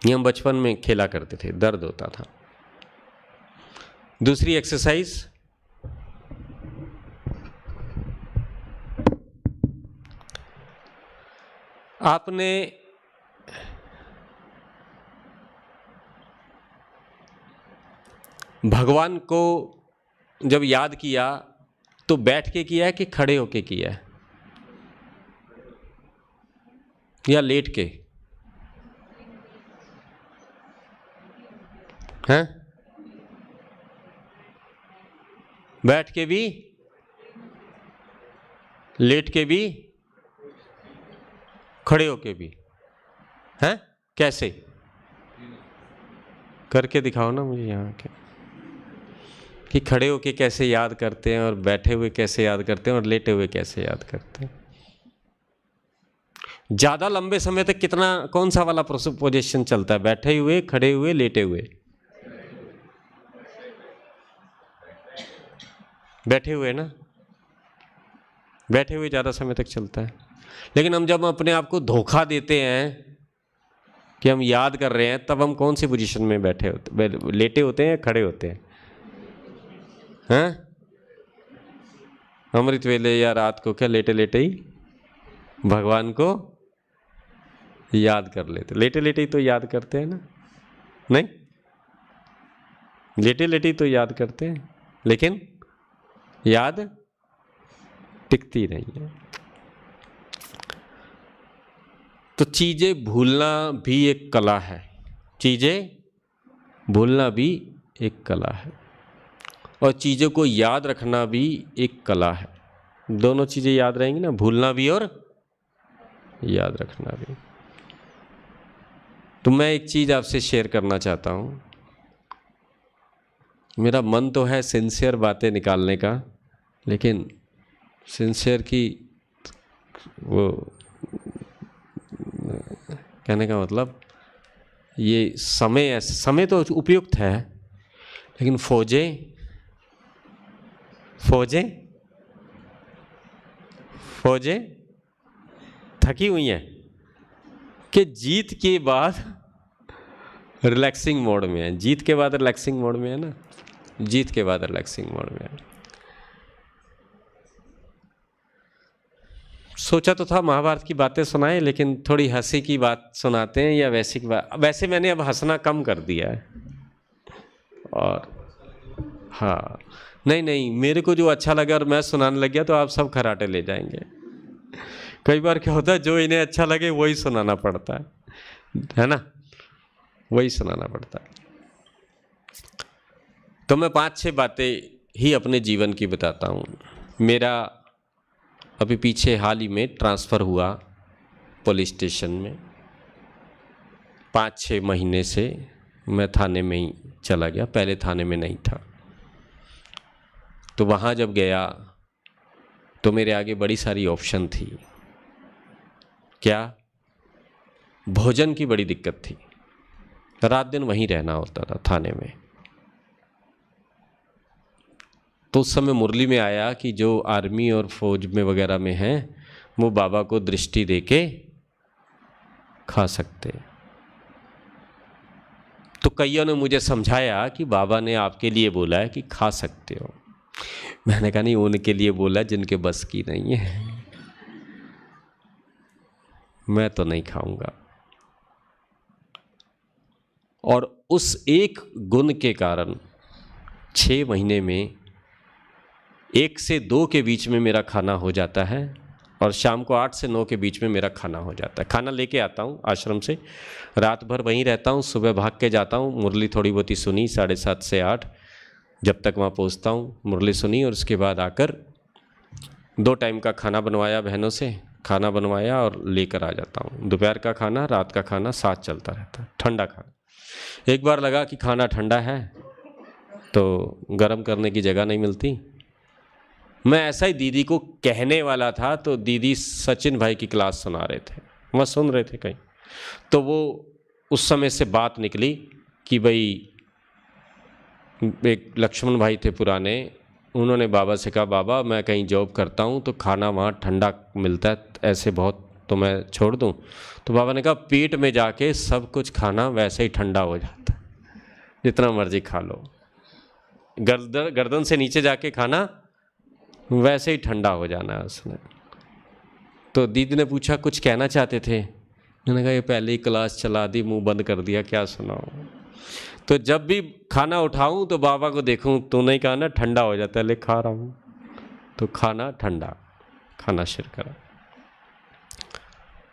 ये हम बचपन में खेला करते थे, दर्द होता था। दूसरी एक्सरसाइज, आपने भगवान को जब याद किया तो बैठ के किया है कि खड़े होके किया है, या लेट के? हैं? बैठ के भी, लेट के भी, खड़े होके भी। हैं? कैसे? करके दिखाओ ना मुझे यहाँ के, कि खड़े होके कैसे याद करते हैं, और बैठे हुए कैसे याद करते हैं, और लेटे हुए कैसे याद करते हैं। ज्यादा लंबे समय तक कितना, कौन सा वाला पोजीशन चलता है? बैठे हुए, खड़े हुए, लेटे हुए? बैठे हुए ना, बैठे हुए ज्यादा समय तक चलता है। लेकिन हम जब अपने आप को धोखा देते हैं कि हम याद कर रहे हैं, तब हम कौन सी पोजीशन में बैठे होते, लेटे होते हैं या खड़े होते हैं? हैं? अमृत वेले या रात को क्या लेटे लेटे ही भगवान को याद कर लेते। लेटे लेटे ही तो याद करते हैं ना? नहीं, लेटे लेटे ही तो याद करते हैं, लेकिन याद टिकती नहीं है। तो चीजें भूलना भी एक कला है, चीजें भूलना भी एक कला है, और चीज़ों को याद रखना भी एक कला है। दोनों चीज़ें याद रहेंगी ना, भूलना भी और याद रखना भी। तो मैं एक चीज़ आपसे शेयर करना चाहता हूँ। मेरा मन तो है सिंसियर बातें निकालने का, लेकिन सिंसियर की वो कहने का मतलब ये समय तो उपयुक्त है, लेकिन फौजें थकी हुई हैं कि जीत के बाद रिलैक्सिंग मोड में है। जीत के बाद रिलैक्सिंग मोड में है ना, जीत के बाद रिलैक्सिंग मोड में है। सोचा तो था महाभारत की बातें सुनाएं, लेकिन थोड़ी हंसी की बात सुनाते हैं या वैसे की बात। वैसे मैंने अब हंसना कम कर दिया है। और हाँ, नहीं, मेरे को जो अच्छा लगा और मैं सुनाने लग गया तो आप सब खराटे ले जाएंगे। कई बार क्या होता है, जो इन्हें अच्छा लगे वही सुनाना पड़ता है ना, वही सुनाना पड़ता है। तो मैं 5-6 बातें ही अपने जीवन की बताता हूँ। मेरा अभी पीछे हाल ही में ट्रांसफ़र हुआ पुलिस स्टेशन में। 5-6 महीने से मैं थाने में ही चला गया, पहले थाने में नहीं था। तो वहाँ जब गया तो मेरे आगे बड़ी सारी ऑप्शन थी। क्या? भोजन की बड़ी दिक्कत थी, रात दिन वहीं रहना होता था थाने में। तो उस समय मुरली में आया कि जो आर्मी और फौज में वगैरह में हैं वो बाबा को दृष्टि देके खा सकते। तो कईयों ने मुझे समझाया कि बाबा ने आपके लिए बोला है कि खा सकते हो। मैंने कहा नहीं, उनके लिए बोला जिनके बस की नहीं है, मैं तो नहीं खाऊंगा। और उस एक गुण के कारण 6 महीने में 1 से 2 के बीच में मेरा खाना हो जाता है, और शाम को 8 से 9 के बीच में मेरा खाना हो जाता है। खाना लेके आता हूँ आश्रम से, रात भर वहीं रहता हूँ, सुबह भाग के जाता हूँ। मुरली थोड़ी बहुत ही सुनी 7:30 से 8, जब तक वहाँ पहुँचता हूँ मुरली सुनी, और उसके बाद आकर 2 टाइम का खाना बनवाया, बहनों से खाना बनवाया और लेकर आ जाता हूँ। दोपहर का खाना, रात का खाना साथ चलता रहता है, ठंडा खाना। एक बार लगा कि खाना ठंडा है तो गर्म करने की जगह नहीं मिलती। मैं ऐसा ही दीदी को कहने वाला था, तो दीदी सचिन भाई की क्लास सुना रहे थे, वह सुन रहे थे कहीं। तो वो उस समय से बात निकली कि भाई, एक लक्ष्मण भाई थे पुराने, उन्होंने बाबा से कहा बाबा मैं कहीं जॉब करता हूँ तो खाना वहाँ ठंडा मिलता है ऐसे बहुत, तो मैं छोड़ दूँ? तो बाबा ने कहा पेट में जाके सब कुछ खाना वैसे ही ठंडा हो जाता है, जितना मर्जी खा लो। गर्दन से नीचे जाके खाना वैसे ही ठंडा हो जाना है उसने। तो दीदी ने पूछा कुछ कहना चाहते थे? मैंने कहा ये पहले ही क्लास चला दी, मुंह बंद कर दिया, क्या सुनाऊं। तो जब भी खाना उठाऊं तो बाबा को देखूं, तो नहीं कहा ना ठंडा हो जाता है, ले खा रहा हूं, तो खाना ठंडा खाना शुरू करा।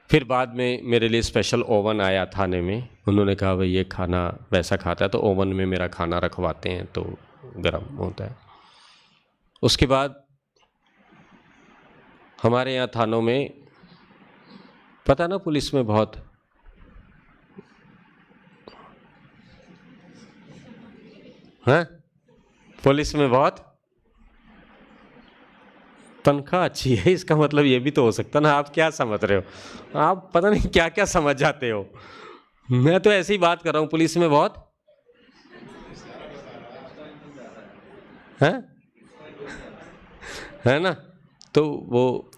फिर बाद में मेरे लिए स्पेशल ओवन आया थाने में, उन्होंने कहा भाई ये खाना वैसा खाता है, तो ओवन में मेरा खाना रखवाते हैं तो गर्म होता है। उसके बाद हमारे यहाँ थानों में, पता ना पुलिस में बहुत हैं, पुलिस में बहुत तनख्वाह अच्छी है, इसका मतलब ये भी तो हो सकता ना। आप क्या समझ रहे हो? आप पता नहीं क्या क्या समझ जाते हो। मैं तो ऐसी बात कर रहा हूँ, पुलिस में बहुत है ना। तो वो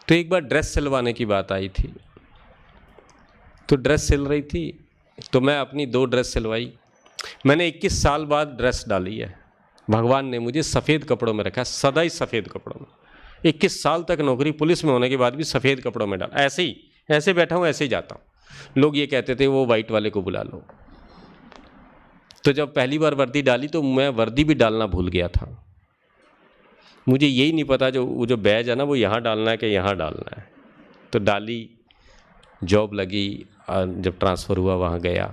तो एक बार ड्रेस सिलवाने की बात आई थी, तो ड्रेस सिल रही थी, तो मैं अपनी 2 ड्रेस सिलवाई। मैंने 21 साल बाद ड्रेस डाली है, भगवान ने मुझे सफ़ेद कपड़ों में रखा, सदा ही सफ़ेद कपड़ों में। 21 साल तक नौकरी पुलिस में होने के बाद भी सफ़ेद कपड़ों में डाल, ऐसे ही ऐसे बैठा हूँ, ऐसे ही जाता हूँ। लोग ये कहते थे वो वाइट वाले को बुला लो। तो जब पहली बार वर्दी डाली तो मैं वर्दी भी डालना भूल गया था। मुझे यही नहीं पता जो बैज है ना वो यहाँ डालना है कि यहाँ डालना है। तो डाली, जॉब लगी, जब ट्रांसफ़र हुआ वहाँ गया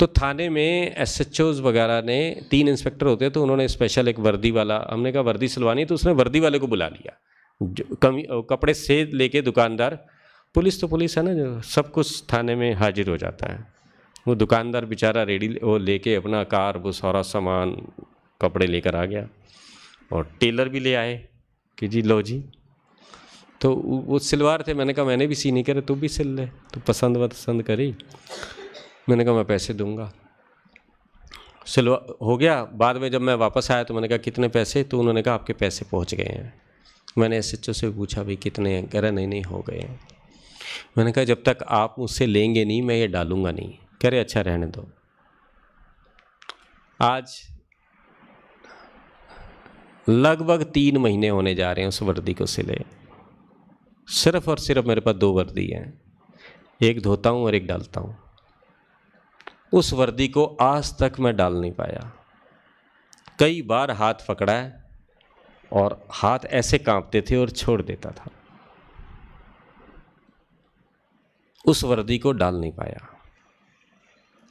तो थाने में SHOs वगैरह ने, 3 इंस्पेक्टर होते हैं तो उन्होंने स्पेशल एक वर्दी वाला, हमने कहा वर्दी सिलवानी, तो उसने वर्दी वाले को बुला लिया। कपड़े से लेके दुकानदार, पुलिस तो पुलिस है ना, जो सब कुछ थाने में हाजिर हो जाता है। वो दुकानदार बेचारा रेडी वो लेके अपना कार वो सारा सामान कपड़े लेकर आ गया, और टेलर भी ले आए कि जी लो जी। तो वो सिलवार थे, मैंने कहा मैंने भी सीनी करे, तू भी सिल ले, तो पसंद करी। मैंने कहा मैं पैसे दूंगा, सिलवा हो गया। बाद में जब मैं वापस आया तो मैंने कहा कितने पैसे, तो उन्होंने कहा आपके पैसे पहुंच गए हैं। मैंने SHO से पूछा भाई कितने हैं, कह रहा नहीं हो गए हैं। मैंने कहा जब तक आप मुझसे लेंगे नहीं मैं ये डालूंगा नहीं। कह रहे अच्छा रहने दो। आज लगभग 3 महीने होने जा रहे हैं उस वर्दी को सिले। सिर्फ और सिर्फ मेरे पास 2 वर्दी हैं, एक धोता हूँ और एक डालता हूँ। उस वर्दी को आज तक मैं डाल नहीं पाया। कई बार हाथ पकड़ा है और हाथ ऐसे कांपते थे और छोड़ देता था। उस वर्दी को डाल नहीं पाया।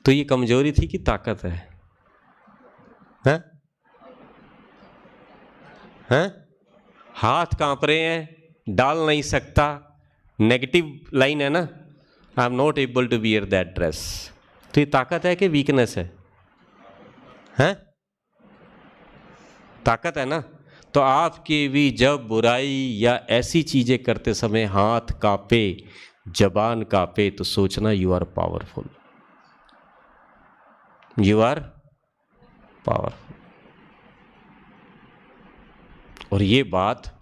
तो ये कमजोरी थी कि ताकत है? हैं? हैं? हाथ कांप रहे हैं, डाल नहीं सकता, नेगेटिव लाइन है ना, I am not able to wear that dress. तो ये ताकत है कि वीकनेस है? हैं? ताकत है ना। तो आपके भी जब बुराई या ऐसी चीजें करते समय हाथ कांपे, जबान कांपे, तो सोचना you are powerful, you are powerful. और ये बात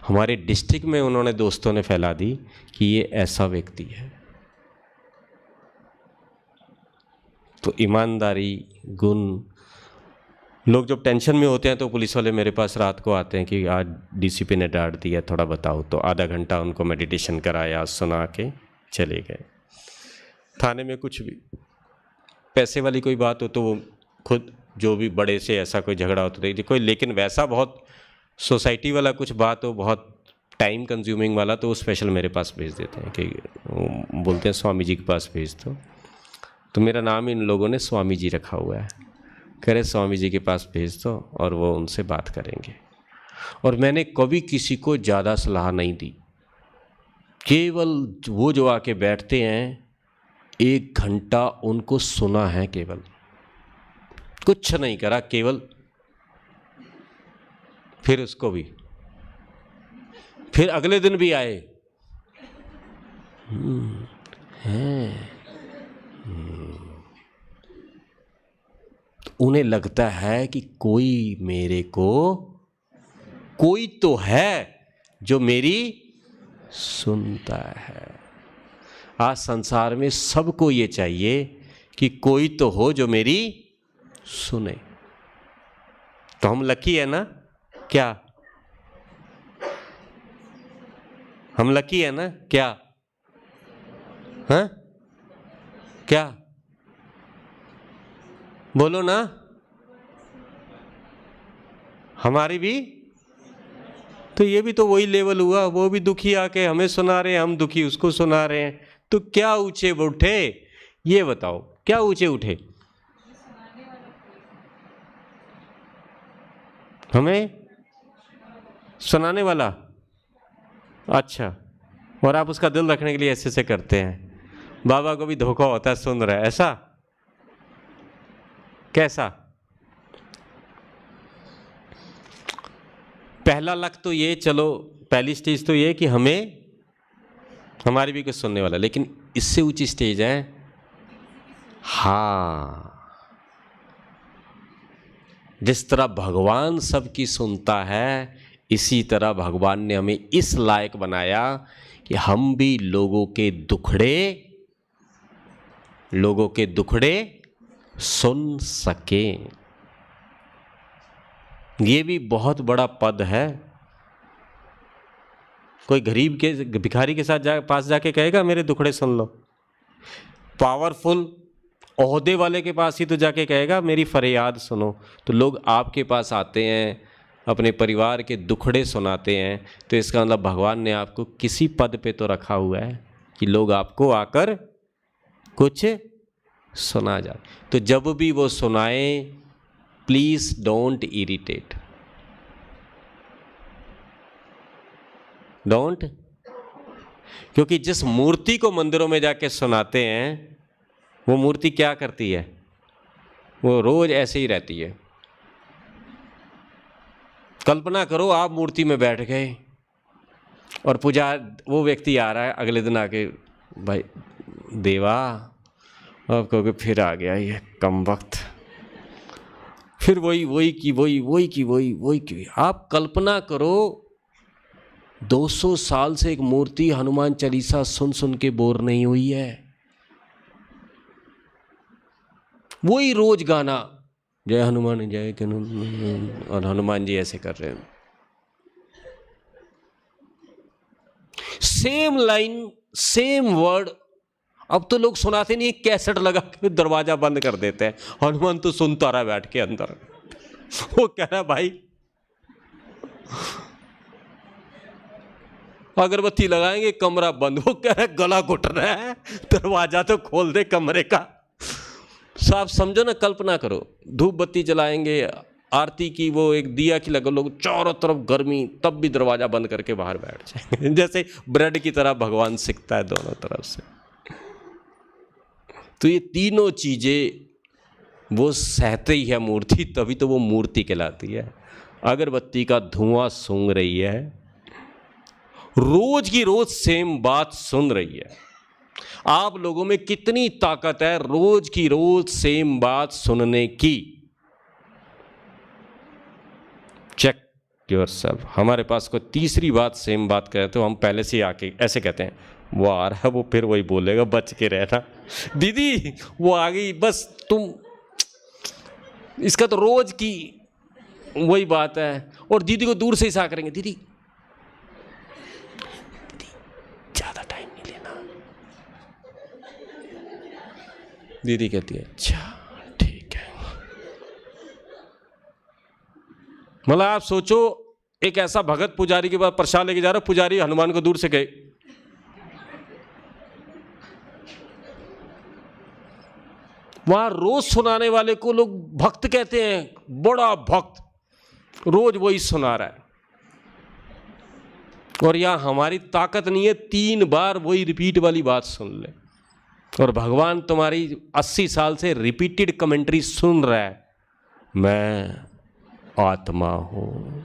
हमारे डिस्ट्रिक्ट में उन्होंने दोस्तों ने फैला दी कि ये ऐसा व्यक्ति है। तो ईमानदारी गुण, लोग जब टेंशन में होते हैं तो पुलिस वाले मेरे पास रात को आते हैं कि आज DCP ने डांट दिया, थोड़ा बताओ। तो आधा घंटा उनको मेडिटेशन कराया, सुना के चले गए। थाने में कुछ भी पैसे वाली कोई बात हो तो वो खुद, जो भी बड़े से ऐसा कोई झगड़ा होता है कोई, लेकिन वैसा बहुत सोसाइटी वाला कुछ बात हो, बहुत टाइम कंज्यूमिंग वाला, तो वो स्पेशल मेरे पास भेज देते हैं कि बोलते हैं स्वामी जी के पास भेज दो। तो मेरा नाम इन लोगों ने स्वामी जी रखा हुआ है। कह रहे स्वामी जी के पास भेज दो और वो उनसे बात करेंगे। और मैंने कभी किसी को ज़्यादा सलाह नहीं दी, केवल वो जो आके बैठते हैं 1 घंटा उनको सुना है, केवल कुछ नहीं करा, केवल। फिर उसको भी, फिर अगले दिन भी आए, तो उन्हें लगता है कि कोई मेरे को, कोई तो है जो मेरी सुनता है। आज संसार में सबको ये चाहिए कि कोई तो हो जो मेरी सुने। तो हम लकी है ना? क्या हम लकी है ना? क्या? हाँ? क्या बोलो ना? हमारी भी तो, ये भी तो वही लेवल हुआ। वो भी दुखी आके हमें सुना रहे हैं, हम दुखी उसको सुना रहे हैं। तो क्या ऊंचे उठे? ये बताओ, क्या ऊंचे उठे? हमें सुनाने वाला। अच्छा, और आप उसका दिल रखने के लिए ऐसे ऐसे करते हैं। बाबा को भी धोखा होता है, सुन रहा है, ऐसा कैसा? पहला लक तो ये, चलो पहली स्टेज तो ये कि हमें, हमारी भी कुछ सुनने वाला, लेकिन इससे ऊंची स्टेज है, हाँ, जिस तरह भगवान सबकी सुनता है, इसी तरह भगवान ने हमें इस लायक बनाया कि हम भी लोगों के दुखड़े सुन सकें। ये भी बहुत बड़ा पद है। कोई गरीब के भिखारी के साथ पास जाके कहेगा मेरे दुखड़े सुन लो? पावरफुल ओहदे वाले के पास ही तो जाके कहेगा मेरी फरियाद सुनो। तो लोग आपके पास आते हैं, अपने परिवार के दुखड़े सुनाते हैं, तो इसका मतलब भगवान ने आपको किसी पद पे तो रखा हुआ है कि लोग आपको आकर कुछ सुना जाए। तो जब भी वो सुनाए, प्लीज डोंट इरिटेट, डोंट। क्योंकि जिस मूर्ति को मंदिरों में जाके सुनाते हैं, वो मूर्ति क्या करती है? वो रोज ऐसे ही रहती है। कल्पना करो आप मूर्ति में बैठ गए और वो व्यक्ति आ रहा है अगले दिन आके, भाई देवा, आप कहोगे फिर आ गया ये कम वक्त, फिर वही की। आप कल्पना करो 200 साल से एक मूर्ति हनुमान चालीसा सुन सुन के बोर नहीं हुई है। वही रोज गाना, जय हनुमान जय हनुमान, और हनुमान जी ऐसे कर रहे हैं, सेम लाइन सेम वर्ड। अब तो लोग सुनाते नहीं, कैसेट लगा के दरवाजा बंद कर देते हैं। हनुमान तो सुनता रहा बैठ के अंदर। वो कह रहा भाई अगरबत्ती लगाएंगे, कमरा बंद। वो कह रहा गला घुट रहा है, दरवाजा तो खोल दे कमरे का। आप समझो ना, कल्पना करो, धूप बत्ती जलाएंगे, आरती की वो एक दिया की लगा, लोग चारों तरफ गर्मी, तब भी दरवाजा बंद करके बाहर बैठ जाएंगे। जैसे ब्रेड की तरह भगवान सिकता है दोनों तरफ से। तो ये तीनों चीजें वो सहते ही है मूर्ति, तभी तो वो मूर्ति कहलाती है। अगरबत्ती का धुआं सूंघ रही है, रोज की रोज सेम बात सुन रही है। आप लोगों में कितनी ताकत है रोज की रोज सेम बात सुनने की? Check yourself. हमारे पास कोई तीसरी बात सेम बात करे तो हम पहले से आके ऐसे कहते हैं, वो आ रहा है, वो फिर वही बोलेगा, बच के रहना। दीदी वो आ गई, बस तुम, इसका तो रोज की वही बात है। और दीदी को दूर से इशारा करेंगे, दीदी ज्यादा टाइम नहीं लेना। दीदी कहती है अच्छा ठीक है। मतलब आप सोचो, एक ऐसा भगत पुजारी के पास प्रसाद लेके जा रहा, पुजारी हनुमान को दूर से कहे, वहां रोज सुनाने वाले को लोग भक्त कहते हैं, बड़ा भक्त, रोज वही सुना रहा है। और यहां हमारी ताकत नहीं है 3 बार वही रिपीट वाली बात सुन ले, और भगवान तुम्हारी 80 साल से रिपीटेड कमेंट्री सुन रहा है। मैं आत्मा हूं,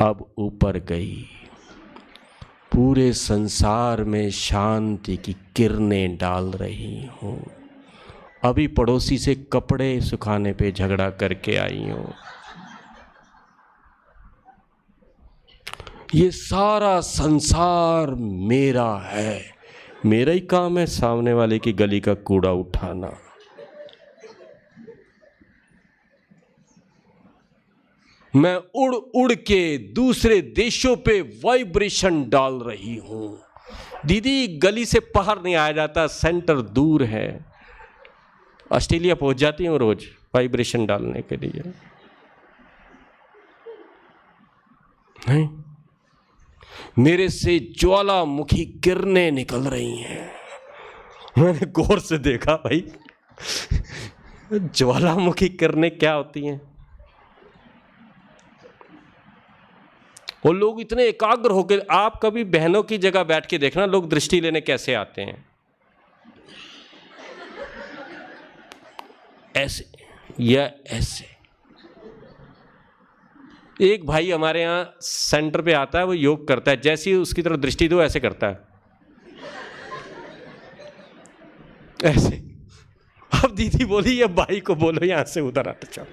अब ऊपर गई, पूरे संसार में शांति की किरणें डाल रही हूं। अभी पड़ोसी से कपड़े सुखाने पे झगड़ा करके आई हूं। ये सारा संसार मेरा है, मेरा ही काम है सामने वाले की गली का कूड़ा उठाना। मैं उड़ उड़ के दूसरे देशों पे वाइब्रेशन डाल रही हूं। दीदी गली से बाहर नहीं आया जाता, सेंटर दूर है। ऑस्ट्रेलिया पहुंच जाती हूँ रोज वाइब्रेशन डालने के लिए। नहीं, मेरे से ज्वालामुखी किरणें निकल रही हैं। मैंने गौर से देखा भाई, ज्वालामुखी किरणें क्या होती हैं? वो लोग इतने एकाग्र होकर, आप कभी बहनों की जगह बैठ के देखना, लोग दृष्टि लेने कैसे आते हैं, ऐसे या ऐसे। एक भाई हमारे यहाँ सेंटर पे आता है, वो योग करता है, जैसे ही उसकी तरफ दृष्टि दो ऐसे करता है, ऐसे। अब दीदी बोली ये भाई को बोलो यहां से उधर हट जाओ।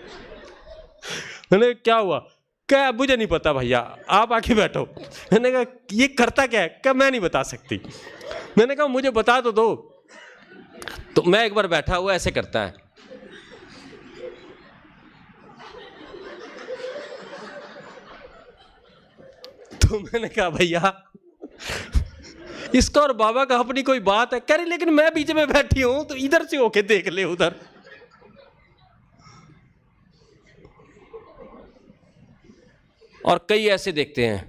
मैंने क्या हुआ? क्या मुझे नहीं पता भैया, आप आके बैठो। मैंने कहा ये करता क्या है? क्या मैं नहीं बता सकती। मैंने कहा मुझे बता तो दो। तो मैं एक बार बैठा हुआ ऐसे करता है, तो मैंने कहा भैया इसका और बाबा का अपनी कोई बात है? कह रही लेकिन मैं बीच में बैठी हूं तो इधर से होके देख ले उधर। और कई ऐसे देखते हैं,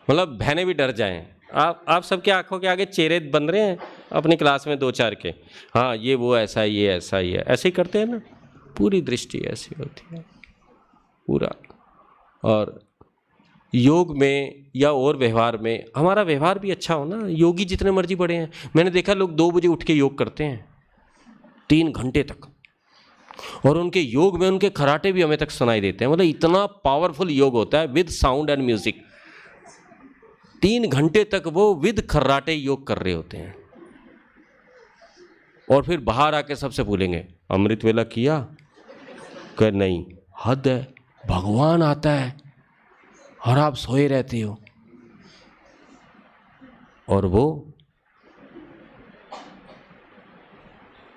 मतलब बहनें भी डर जाएं। आप सबके आंखों के आगे चेहरे बन रहे हैं अपनी क्लास में 2-4 के, हाँ ये वो ऐसा है, ये ऐसा ही है, ऐसे ही करते हैं ना, पूरी दृष्टि ऐसी होती है पूरा। और योग में या और व्यवहार में हमारा व्यवहार भी अच्छा हो ना। योगी जितने मर्जी बड़े हैं, मैंने देखा लोग 2 बजे उठ के योग करते हैं 3 घंटे तक, और उनके योग में उनके खराटे भी हमें तक सुनाई देते हैं। मतलब इतना पावरफुल योग होता है विद साउंड एंड म्यूजिक। 3 घंटे तक वो विद खर्राटे योग कर रहे होते हैं, और फिर बाहर आके सबसे बोलेंगे अमृत वेला किया? कह नहीं, हद है, भगवान आता है और आप सोए रहते हो। और वो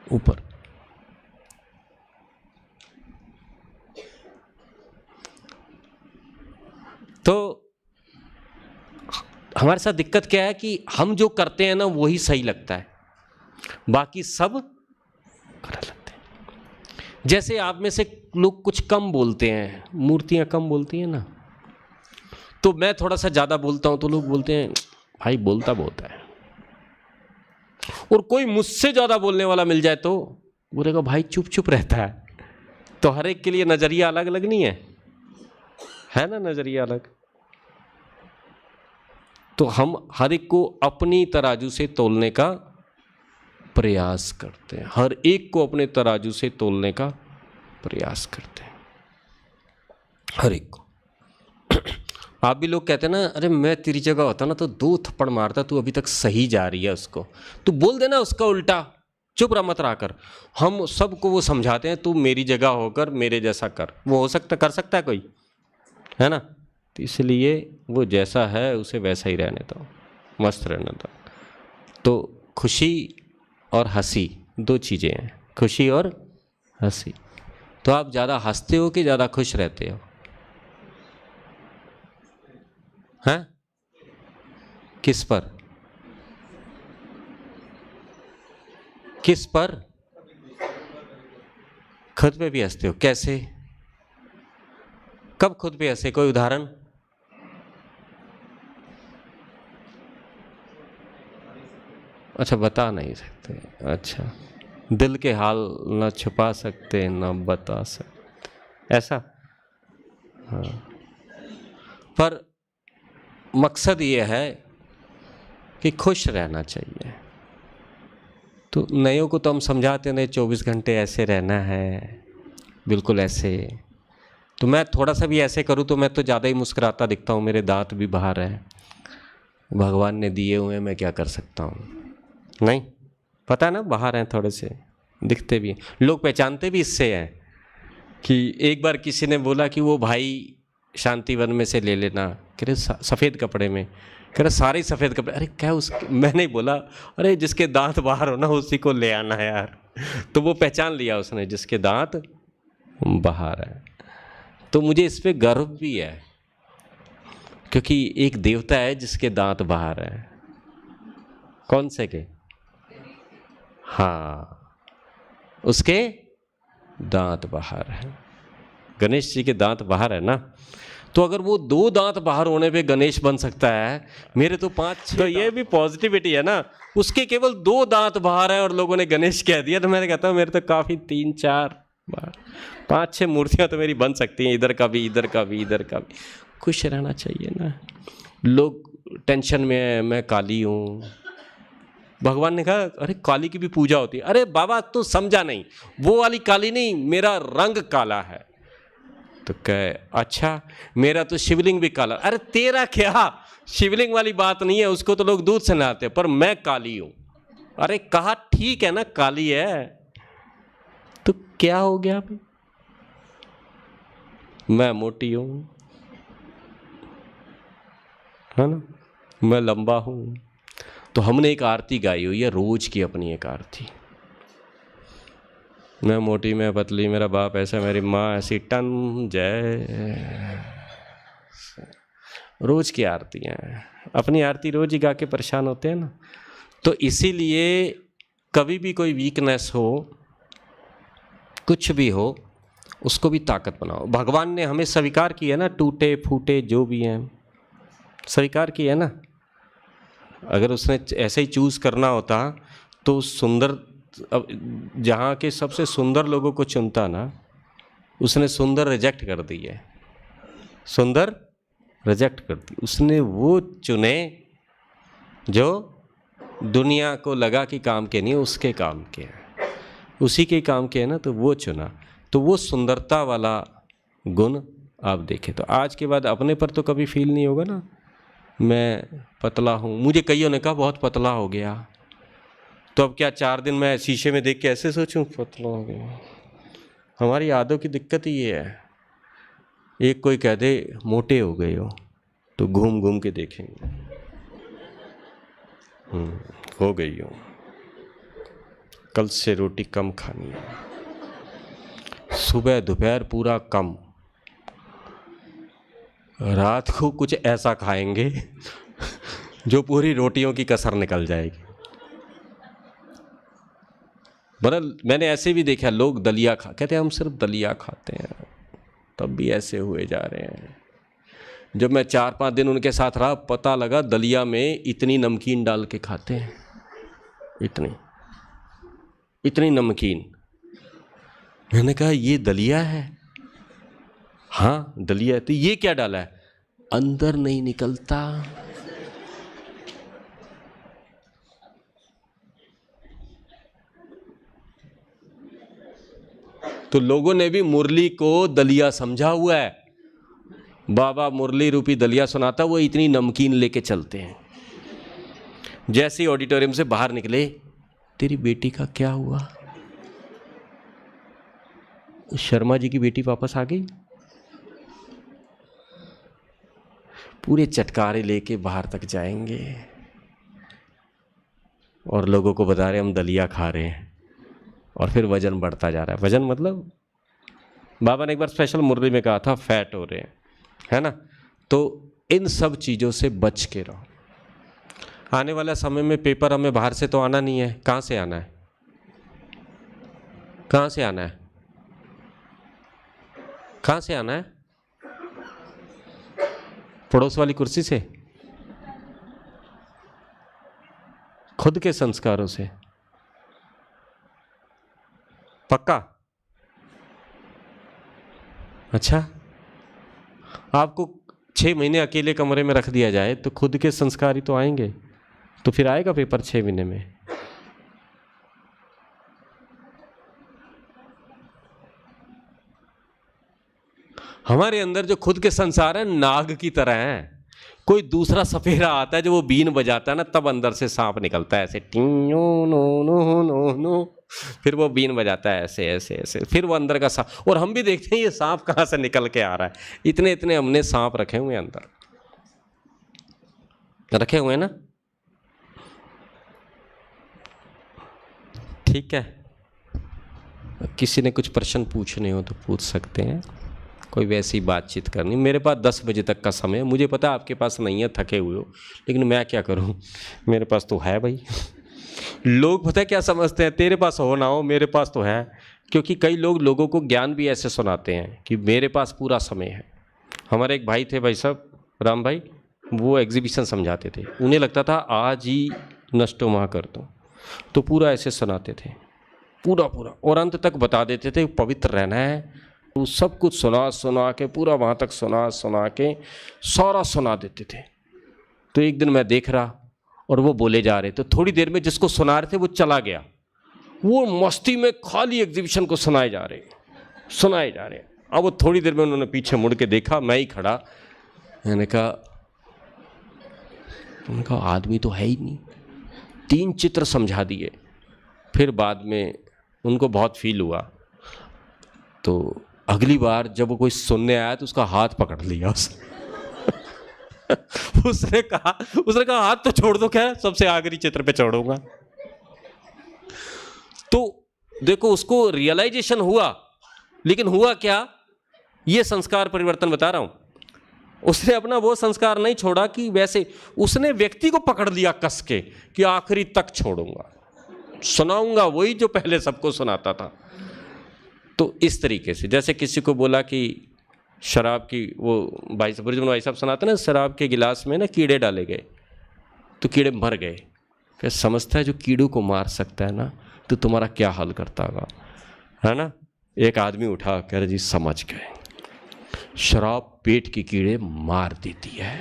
ऊपर। तो हमारे साथ दिक्कत क्या है कि हम जो करते हैं ना वही सही लगता है, बाकी सब गलत लगते हैं। जैसे आप में से लोग कुछ कम बोलते हैं, मूर्तियां कम बोलती हैं ना, तो मैं थोड़ा सा ज्यादा बोलता हूं तो लोग बोलते हैं भाई बोलता बहुत है। और कोई मुझसे ज्यादा बोलने वाला मिल जाए तो बोलेगा भाई चुप चुप रहता है। तो हर एक के लिए नजरिया अलग अलग नहीं है ना, नजरिया अलग। तो हम हर एक को अपनी तराजू से तोलने का प्रयास करते हैं, हर एक को अपने तराजू से तोलने का प्रयास करते हैं, हर एक को। आप भी लोग कहते हैं ना, अरे मैं तेरी जगह होता ना तो 2 थप्पड़ मारता, तू अभी तक सही जा रही है, उसको तू बोल देना उसका उल्टा, चुप रह मत रहा कर। हम सबको वो समझाते हैं तू मेरी जगह होकर मेरे जैसा कर। वो हो सकता, कर सकता है कोई, है ना? तो इसलिए वो जैसा है उसे वैसा ही रहने दो, मस्त रहने दो। तो खुशी और हंसी 2 चीज़ें हैं, खुशी और हंसी। तो आप ज़्यादा हंसते हो कि ज़्यादा खुश रहते हो? हैं? किस पर? किस पर? खुद पे भी हंसते हो? कैसे? कब खुद पे हंसे? कोई उदाहरण? अच्छा, बता नहीं सकते। अच्छा, दिल के हाल ना छुपा सकते ना बता सकते, ऐसा? हाँ, पर मकसद ये है कि खुश रहना चाहिए। तो नयों को तो हम समझाते नहीं 24 घंटे ऐसे रहना है, बिल्कुल ऐसे। तो मैं थोड़ा सा भी ऐसे करूँ तो मैं तो ज़्यादा ही मुस्कुराता दिखता हूँ, मेरे दांत भी बाहर हैं, भगवान ने दिए हुए हैं, मैं क्या कर सकता हूँ? नहीं पता है ना, बाहर हैं, थोड़े से दिखते भी हैं, लोग पहचानते भी इससे हैं। कि एक बार किसी ने बोला कि वो भाई शांतिवन में से ले लेना, कह रहे सफ़ेद कपड़े में, कह रहे सारे सफ़ेद कपड़े। अरे क्या उसके, मैंने बोला अरे जिसके दांत बाहर हो ना उसी को ले आना है यार। तो वो पहचान लिया उसने, जिसके दांत बाहर है। तो मुझे इस पे गर्व भी है, क्योंकि एक देवता है जिसके दांत बाहर है। कौन से के? हाँ, उसके दांत बाहर है। गणेश जी के दांत बाहर है ना, तो अगर वो 2 दांत बाहर होने पे गणेश बन सकता है, मेरे तो 5-6। तो ये भी पॉजिटिविटी है ना, उसके केवल 2 दांत बाहर है और लोगों ने गणेश कह दिया। तो मैंने कहता हूँ मेरे तो काफ़ी 3-4 5-6 मूर्तियाँ तो मेरी बन सकती हैं, इधर का भी, इधर का भी, इधर का भी। खुश रहना चाहिए ना। लोग टेंशन में है, मैं काली हूँ। भगवान ने कहा अरे काली की भी पूजा होती है। अरे बाबा तू समझा नहीं, वो वाली काली नहीं, मेरा रंग काला है। तो कहे अच्छा, मेरा तो शिवलिंग भी काला। अरे तेरा क्या, शिवलिंग वाली बात नहीं है, उसको तो लोग दूध से नहाते हैं, पर मैं काली हूं। अरे कहा ठीक है ना, काली है तो क्या हो गया अभी? मैं मोटी हूं, है ना, मैं लंबा हूं। तो हमने एक आरती गाई हुई है रोज की, अपनी एक आरती। मैं मोटी, मैं पतली, मेरा बाप ऐसा, मेरी माँ ऐसी, टन जय। रोज की आरतियाँ हैं, अपनी आरती रोज ही गा के परेशान होते हैं ना। तो इसीलिए कभी भी कोई वीकनेस हो, कुछ भी हो, उसको भी ताकत बनाओ। भगवान ने हमें स्वीकार किया ना, टूटे फूटे जो भी हैं स्वीकार किया ना। अगर उसने ऐसे ही चूज करना होता तो सुंदर, अब जहाँ के सबसे सुंदर लोगों को चुनता ना, उसने सुंदर रिजेक्ट कर दी है, सुंदर रिजेक्ट कर दी। उसने वो चुने जो दुनिया को लगा कि काम के नहीं, उसके काम के हैं, उसी के काम के हैं ना, तो वो चुना। तो वो सुंदरता वाला गुण आप देखें तो आज के बाद अपने पर तो कभी फील नहीं होगा ना, मैं पतला हूँ। मुझे कईयों ने कहा बहुत पतला हो गया, तो अब क्या 4 दिन मैं शीशे में देख के ऐसे सोचूं पतला हो गया? हमारी यादों की दिक्कत ही ये है। एक कोई कह दे मोटे हो गए हो, तो घूम घूम के देखेंगे, हो गई हो, कल से रोटी कम खानी है, सुबह दोपहर पूरा कम, रात को कुछ ऐसा खाएंगे जो पूरी रोटियों की कसर निकल जाएगी। बरल मैंने ऐसे भी देखा, लोग दलिया कहते हैं हम सिर्फ दलिया खाते हैं, तब भी ऐसे हुए जा रहे हैं। जब मैं 4-5 दिन उनके साथ रहा, पता लगा दलिया में इतनी नमकीन डाल के खाते हैं, इतनी नमकीन। मैंने कहा ये दलिया है? हाँ दलिया है। तो ये क्या डाला है? अंदर नहीं निकलता। तो लोगों ने भी मुरली को दलिया समझा हुआ है। बाबा मुरली रूपी दलिया सुनाता, वो इतनी नमकीन लेके चलते हैं। जैसे ही ऑडिटोरियम से बाहर निकले, तेरी बेटी का क्या हुआ? शर्मा जी की बेटी वापस आ गई। पूरे चटकारे लेके बाहर तक जाएंगे और लोगों को बता रहे हम दलिया खा रहे हैं, और फिर वजन बढ़ता जा रहा है। वजन मतलब बाबा ने एक बार स्पेशल मुरली में कहा था फैट हो रहे हैं, है ना। तो इन सब चीज़ों से बच के रहो। आने वाला समय में पेपर हमें बाहर से तो आना नहीं है। कहाँ से आना है? कहाँ से आना है? कहाँ से आना है? पड़ोस वाली कुर्सी से? खुद के संस्कारों से? पक्का? अच्छा, आपको 6 महीने अकेले कमरे में रख दिया जाए तो खुद के संस्कार ही तो आएंगे, तो फिर आएगा पेपर 6 महीने में? हमारे अंदर जो खुद के संसार है नाग की तरह है। कोई दूसरा सफेरा आता है जो वो बीन बजाता है ना, तब अंदर से सांप निकलता है ऐसे, टिंयो नो नो नो नो, फिर वो बीन बजाता है ऐसे ऐसे ऐसे, फिर वो अंदर का सांप। और हम भी देखते हैं ये सांप कहाँ से निकल के आ रहा है। इतने इतने हमने सांप रखे हुए हैं अंदर, रखे हुए हैं ना। ठीक है, किसी ने कुछ प्रश्न पूछने हो तो पूछ सकते हैं, कोई वैसी बातचीत करनी। मेरे पास 10 बजे तक का समय है। मुझे पता है आपके पास नहीं है, थके हुए हो, लेकिन मैं क्या करूं, मेरे पास तो है भाई। लोग पता है क्या समझते हैं, तेरे पास हो ना हो मेरे पास तो है। क्योंकि कई लोग लोगों को ज्ञान भी ऐसे सुनाते हैं कि मेरे पास पूरा समय है। हमारे एक भाई थे, भाई साहब राम भाई, वो एग्जीबिशन समझाते थे। उन्हें लगता था आज ही नष्टो महा कर दो, तो पूरा ऐसे सुनाते थे, पूरा पूरा, और अंत तक बता देते थे पवित्र रहना है। वो सब कुछ सुना के, पूरा वहाँ तक सुना के सारा सुना देते थे। तो एक दिन मैं देख रहा और वो बोले जा रहे थे, थोड़ी देर में जिसको सुना रहे थे वो चला गया। वो मस्ती में खाली एग्जीबिशन को सुनाए जा रहे। अब वो थोड़ी देर में उन्होंने पीछे मुड़ के देखा, मैं ही खड़ा। मैंने कहा उनका आदमी तो है ही नहीं। 3 चित्र समझा दिए। फिर बाद में उनको बहुत फील हुआ, तो अगली बार जब वो कोई सुनने आया तो उसका हाथ पकड़ लिया उसने कहा हाथ तो छोड़ दो, क्या सबसे आखिरी चित्र पे छोड़ूंगा। तो देखो उसको रियलाइजेशन हुआ, लेकिन हुआ क्या, ये संस्कार परिवर्तन बता रहा हूं। उसने अपना वो संस्कार नहीं छोड़ा कि वैसे, उसने व्यक्ति को पकड़ लिया कस के कि आखिरी तक छोड़ूंगा, सुनाऊंगा वही जो पहले सबको सुनाता था। तो इस तरीके से, जैसे किसी को बोला कि शराब की, वो भाई साहब सुनाते ना, शराब के गिलास में ना कीड़े डाले गए तो कीड़े मर गए। क्या समझता है जो कीड़ों को मार सकता है ना, तो तुम्हारा क्या हाल करता होगा, है ना। एक आदमी उठा, कह रहे जी समझ गए, शराब पेट के कीड़े मार देती है।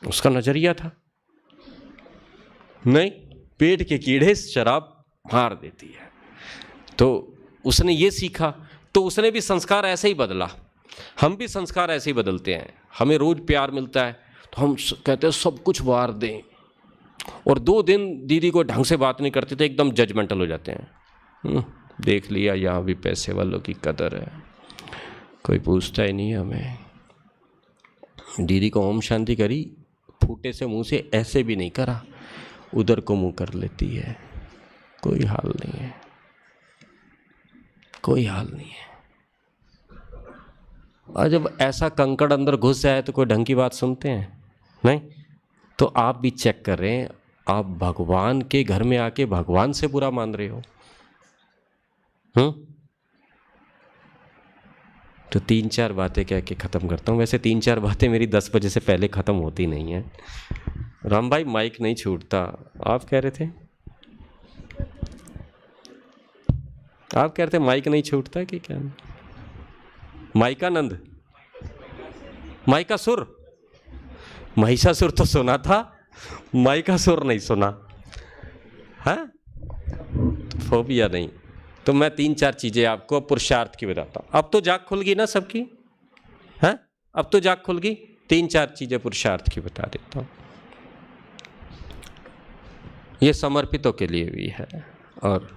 उसका नजरिया था, नहीं, पेट के कीड़े शराब मार देती है। तो उसने ये सीखा, तो उसने भी संस्कार ऐसे ही बदला। हम भी संस्कार ऐसे ही बदलते हैं। हमें रोज प्यार मिलता है तो हम कहते हैं सब कुछ वार दें, और 2 दिन दीदी को ढंग से बात नहीं करते थे, एकदम जजमेंटल हो जाते हैं। देख लिया, यहाँ भी पैसे वालों की कदर है, कोई पूछता ही नहीं है हमें। दीदी को ओम शांति करी, फूटे से मुंह से ऐसे भी नहीं करा, उधर को मुंह कर लेती है। कोई हाल नहीं है, कोई हाल नहीं है। और जब ऐसा कंकड़ अंदर घुस जाए तो कोई ढंग की बात सुनते हैं नहीं। तो आप भी चेक कर रहे हैं, आप भगवान के घर में आके भगवान से बुरा मान रहे हो। तो 3-4 बातें कह के ख़त्म करता हूँ। वैसे 3-4 बातें मेरी 10 बजे से पहले ख़त्म होती नहीं है। राम भाई माइक नहीं छूटता, आप कह रहे थे, आप कह रहे थे माइक नहीं छूटता कि क्या? माइकानंद, माइकासुर, महिषासुर तो सुना था, माइकासुर नहीं सुना है। फोबिया नहीं। तो मैं 3-4 चीजें आपको पुरुषार्थ की बताता हूं। अब तो जाग खुल गई ना सबकी, है? अब तो जाग खुल गई। 3-4 चीजें पुरुषार्थ की बता देता हूं। ये समर्पितों के लिए भी है और